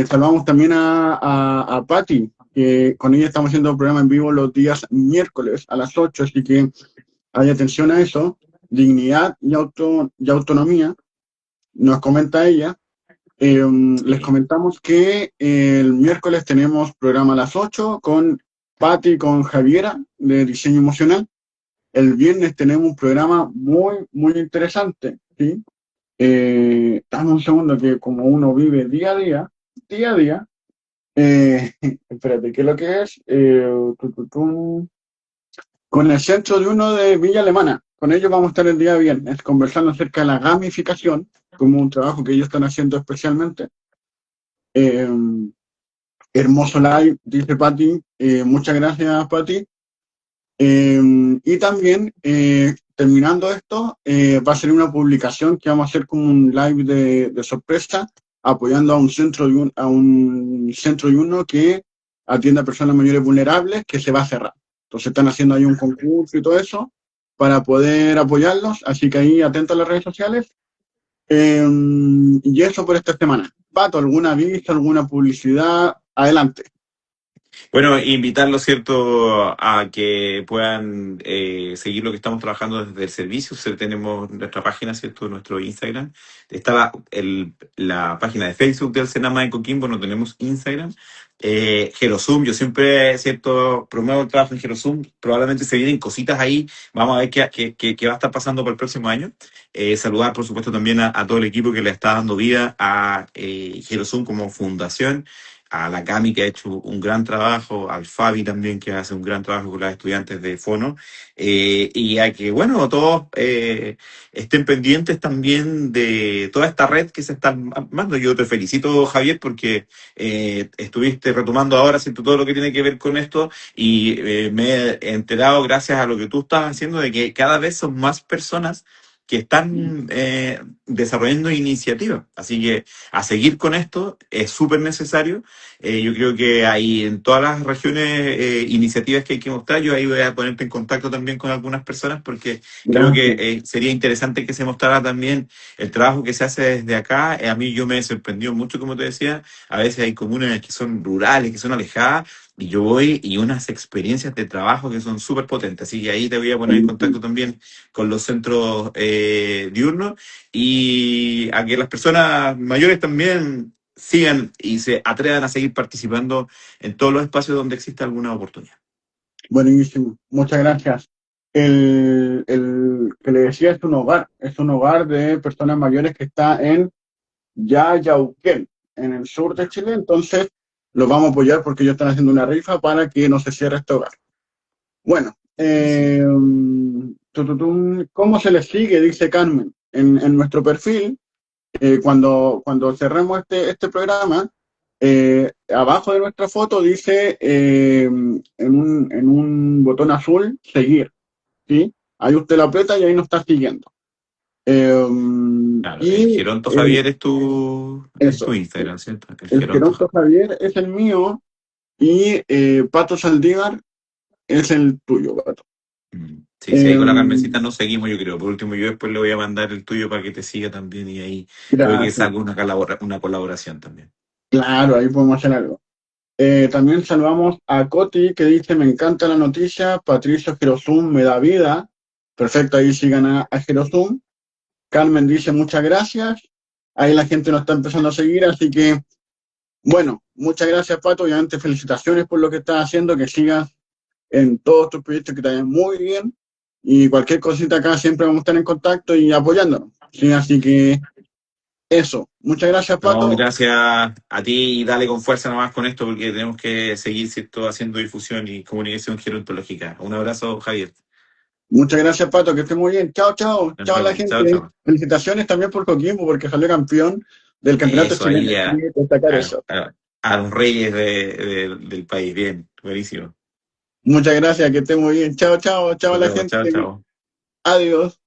[SPEAKER 1] saludamos también a Patti, que con ella estamos haciendo un programa en vivo los días miércoles a las 8, así que hay atención a eso. Dignidad y autonomía, nos comenta ella. Les comentamos que el miércoles tenemos programa a las 8 con Patti y con Javiera de diseño emocional. El viernes tenemos un programa muy, muy interesante, ¿sí? Dame un segundo que como uno vive día a día, espérate, ¿qué es lo que es? Con el centro de uno de Villa Alemana. Con ellos vamos a estar el día viernes conversando acerca de la gamificación, como un trabajo que ellos están haciendo especialmente. Eh, Hermoso live, dice Patti. Muchas gracias, Patti. Y también, terminando esto, va a ser una publicación que vamos a hacer como un live de sorpresa, apoyando a un centro a un centro de uno que atiende a personas mayores vulnerables, que se va a cerrar. Entonces están haciendo ahí un concurso y todo eso para poder apoyarlos, así que ahí atentos a las redes sociales. Y eso por esta semana. Pato, ¿alguna vista, alguna publicidad? Adelante.
[SPEAKER 2] Bueno, invitarlos, ¿cierto?, a que puedan seguir lo que estamos trabajando desde el servicio. O sea, tenemos nuestra página, ¿cierto?, nuestro Instagram. Está la página de Facebook del Senama de Coquimbo, no tenemos Instagram. Gerosum, yo siempre, ¿cierto?, promuevo el trabajo en Gerosum. Probablemente se vienen cositas ahí. Vamos a ver qué va a estar pasando para el próximo año. Saludar, por supuesto, también a todo el equipo que le está dando vida a Gerosum como fundación, a la Cami, que ha hecho un gran trabajo, al Fabi también, que hace un gran trabajo con los estudiantes de Fono, y a que, bueno, todos estén pendientes también de toda esta red que se está armando. Yo te felicito, Javier, porque estuviste retomando ahora, ¿cierto?, todo lo que tiene que ver con esto, y me he enterado, gracias a lo que tú estás haciendo, de que cada vez son más personas que están desarrollando iniciativas. Así que a seguir con esto es súper necesario. Yo creo que hay en todas las regiones iniciativas que hay que mostrar. Yo ahí voy a ponerte en contacto también con algunas personas porque creo que
[SPEAKER 1] Gracias.
[SPEAKER 2] sería interesante que se mostrara también el trabajo que se hace desde acá. A mí yo me sorprendió mucho, como te decía. A veces hay comunas que son rurales, que son alejadas, y yo voy y unas experiencias de trabajo que son súper potentes. Así que ahí te voy a poner en contacto también con los centros diurnos, y a que las personas mayores también sigan y se atrevan a seguir participando en todos los espacios donde exista alguna oportunidad.
[SPEAKER 1] Buenísimo, muchas gracias. El que le decía es un hogar de personas mayores que está en Yayauquén, en el sur de Chile, entonces los vamos a apoyar porque ellos están haciendo una rifa para que no se cierre este hogar. Bueno,
[SPEAKER 2] Buenísimo.
[SPEAKER 1] ¿cómo se les sigue? Dice Carmen. En nuestro perfil, cuando cerremos este programa, abajo de nuestra foto dice en un botón azul, seguir, ¿sí? Ahí usted lo aprieta y ahí nos está siguiendo. Eh,
[SPEAKER 2] Claro, el
[SPEAKER 1] y
[SPEAKER 2] Geronto Javier es tu
[SPEAKER 1] eso,
[SPEAKER 2] Instagram, ¿cierto? El
[SPEAKER 1] el
[SPEAKER 2] Geronto
[SPEAKER 1] Geronto
[SPEAKER 2] Javier.
[SPEAKER 1] Javier es el mío y Pato Saldívar es el tuyo, Pato.
[SPEAKER 2] Sí, sí, ahí con la Carmencita
[SPEAKER 1] Eh,
[SPEAKER 2] nos seguimos, yo creo. Por último, yo después le voy a mandar el tuyo para que te siga también, y ahí puede que
[SPEAKER 1] gracias.
[SPEAKER 2] salga una colaboración también.
[SPEAKER 1] Claro, ahí podemos hacer algo. También saludamos a Coti que dice, me encanta la noticia, Patricio Gerosum me da vida. Perfecto, ahí sigan a Gerosum. Carmen dice, muchas gracias. Ahí la gente nos está empezando a seguir, así que, bueno, muchas gracias, Pato. Obviamente, felicitaciones por lo que estás haciendo, que sigas en todos tus proyectos que te vayan muy bien. Y cualquier cosita acá siempre vamos a estar en contacto y apoyándonos. Sí, así que eso. Muchas gracias,
[SPEAKER 2] No,
[SPEAKER 1] Pato.
[SPEAKER 2] gracias a ti, y dale con fuerza nomás con esto porque tenemos que seguir, ¿cierto?, haciendo difusión y comunicación gerontológica. Un abrazo, Javier.
[SPEAKER 1] Muchas gracias, Pato, que esté muy bien. Chao, chao.
[SPEAKER 2] Nos
[SPEAKER 1] Chao a la
[SPEAKER 2] vemos. Chao,
[SPEAKER 1] gente.
[SPEAKER 2] chao.
[SPEAKER 1] Felicitaciones también por Coquimbo, porque salió campeón del campeonato
[SPEAKER 2] Eso,
[SPEAKER 1] chileno.
[SPEAKER 2] ahí
[SPEAKER 1] Hay que destacar eso.
[SPEAKER 2] a los reyes del país. Bien, buenísimo.
[SPEAKER 1] Muchas gracias, que esté muy bien. Chao, chao. Chao a
[SPEAKER 2] Nos
[SPEAKER 1] la
[SPEAKER 2] vemos.
[SPEAKER 1] gente.
[SPEAKER 2] Chao, chao.
[SPEAKER 1] Adiós.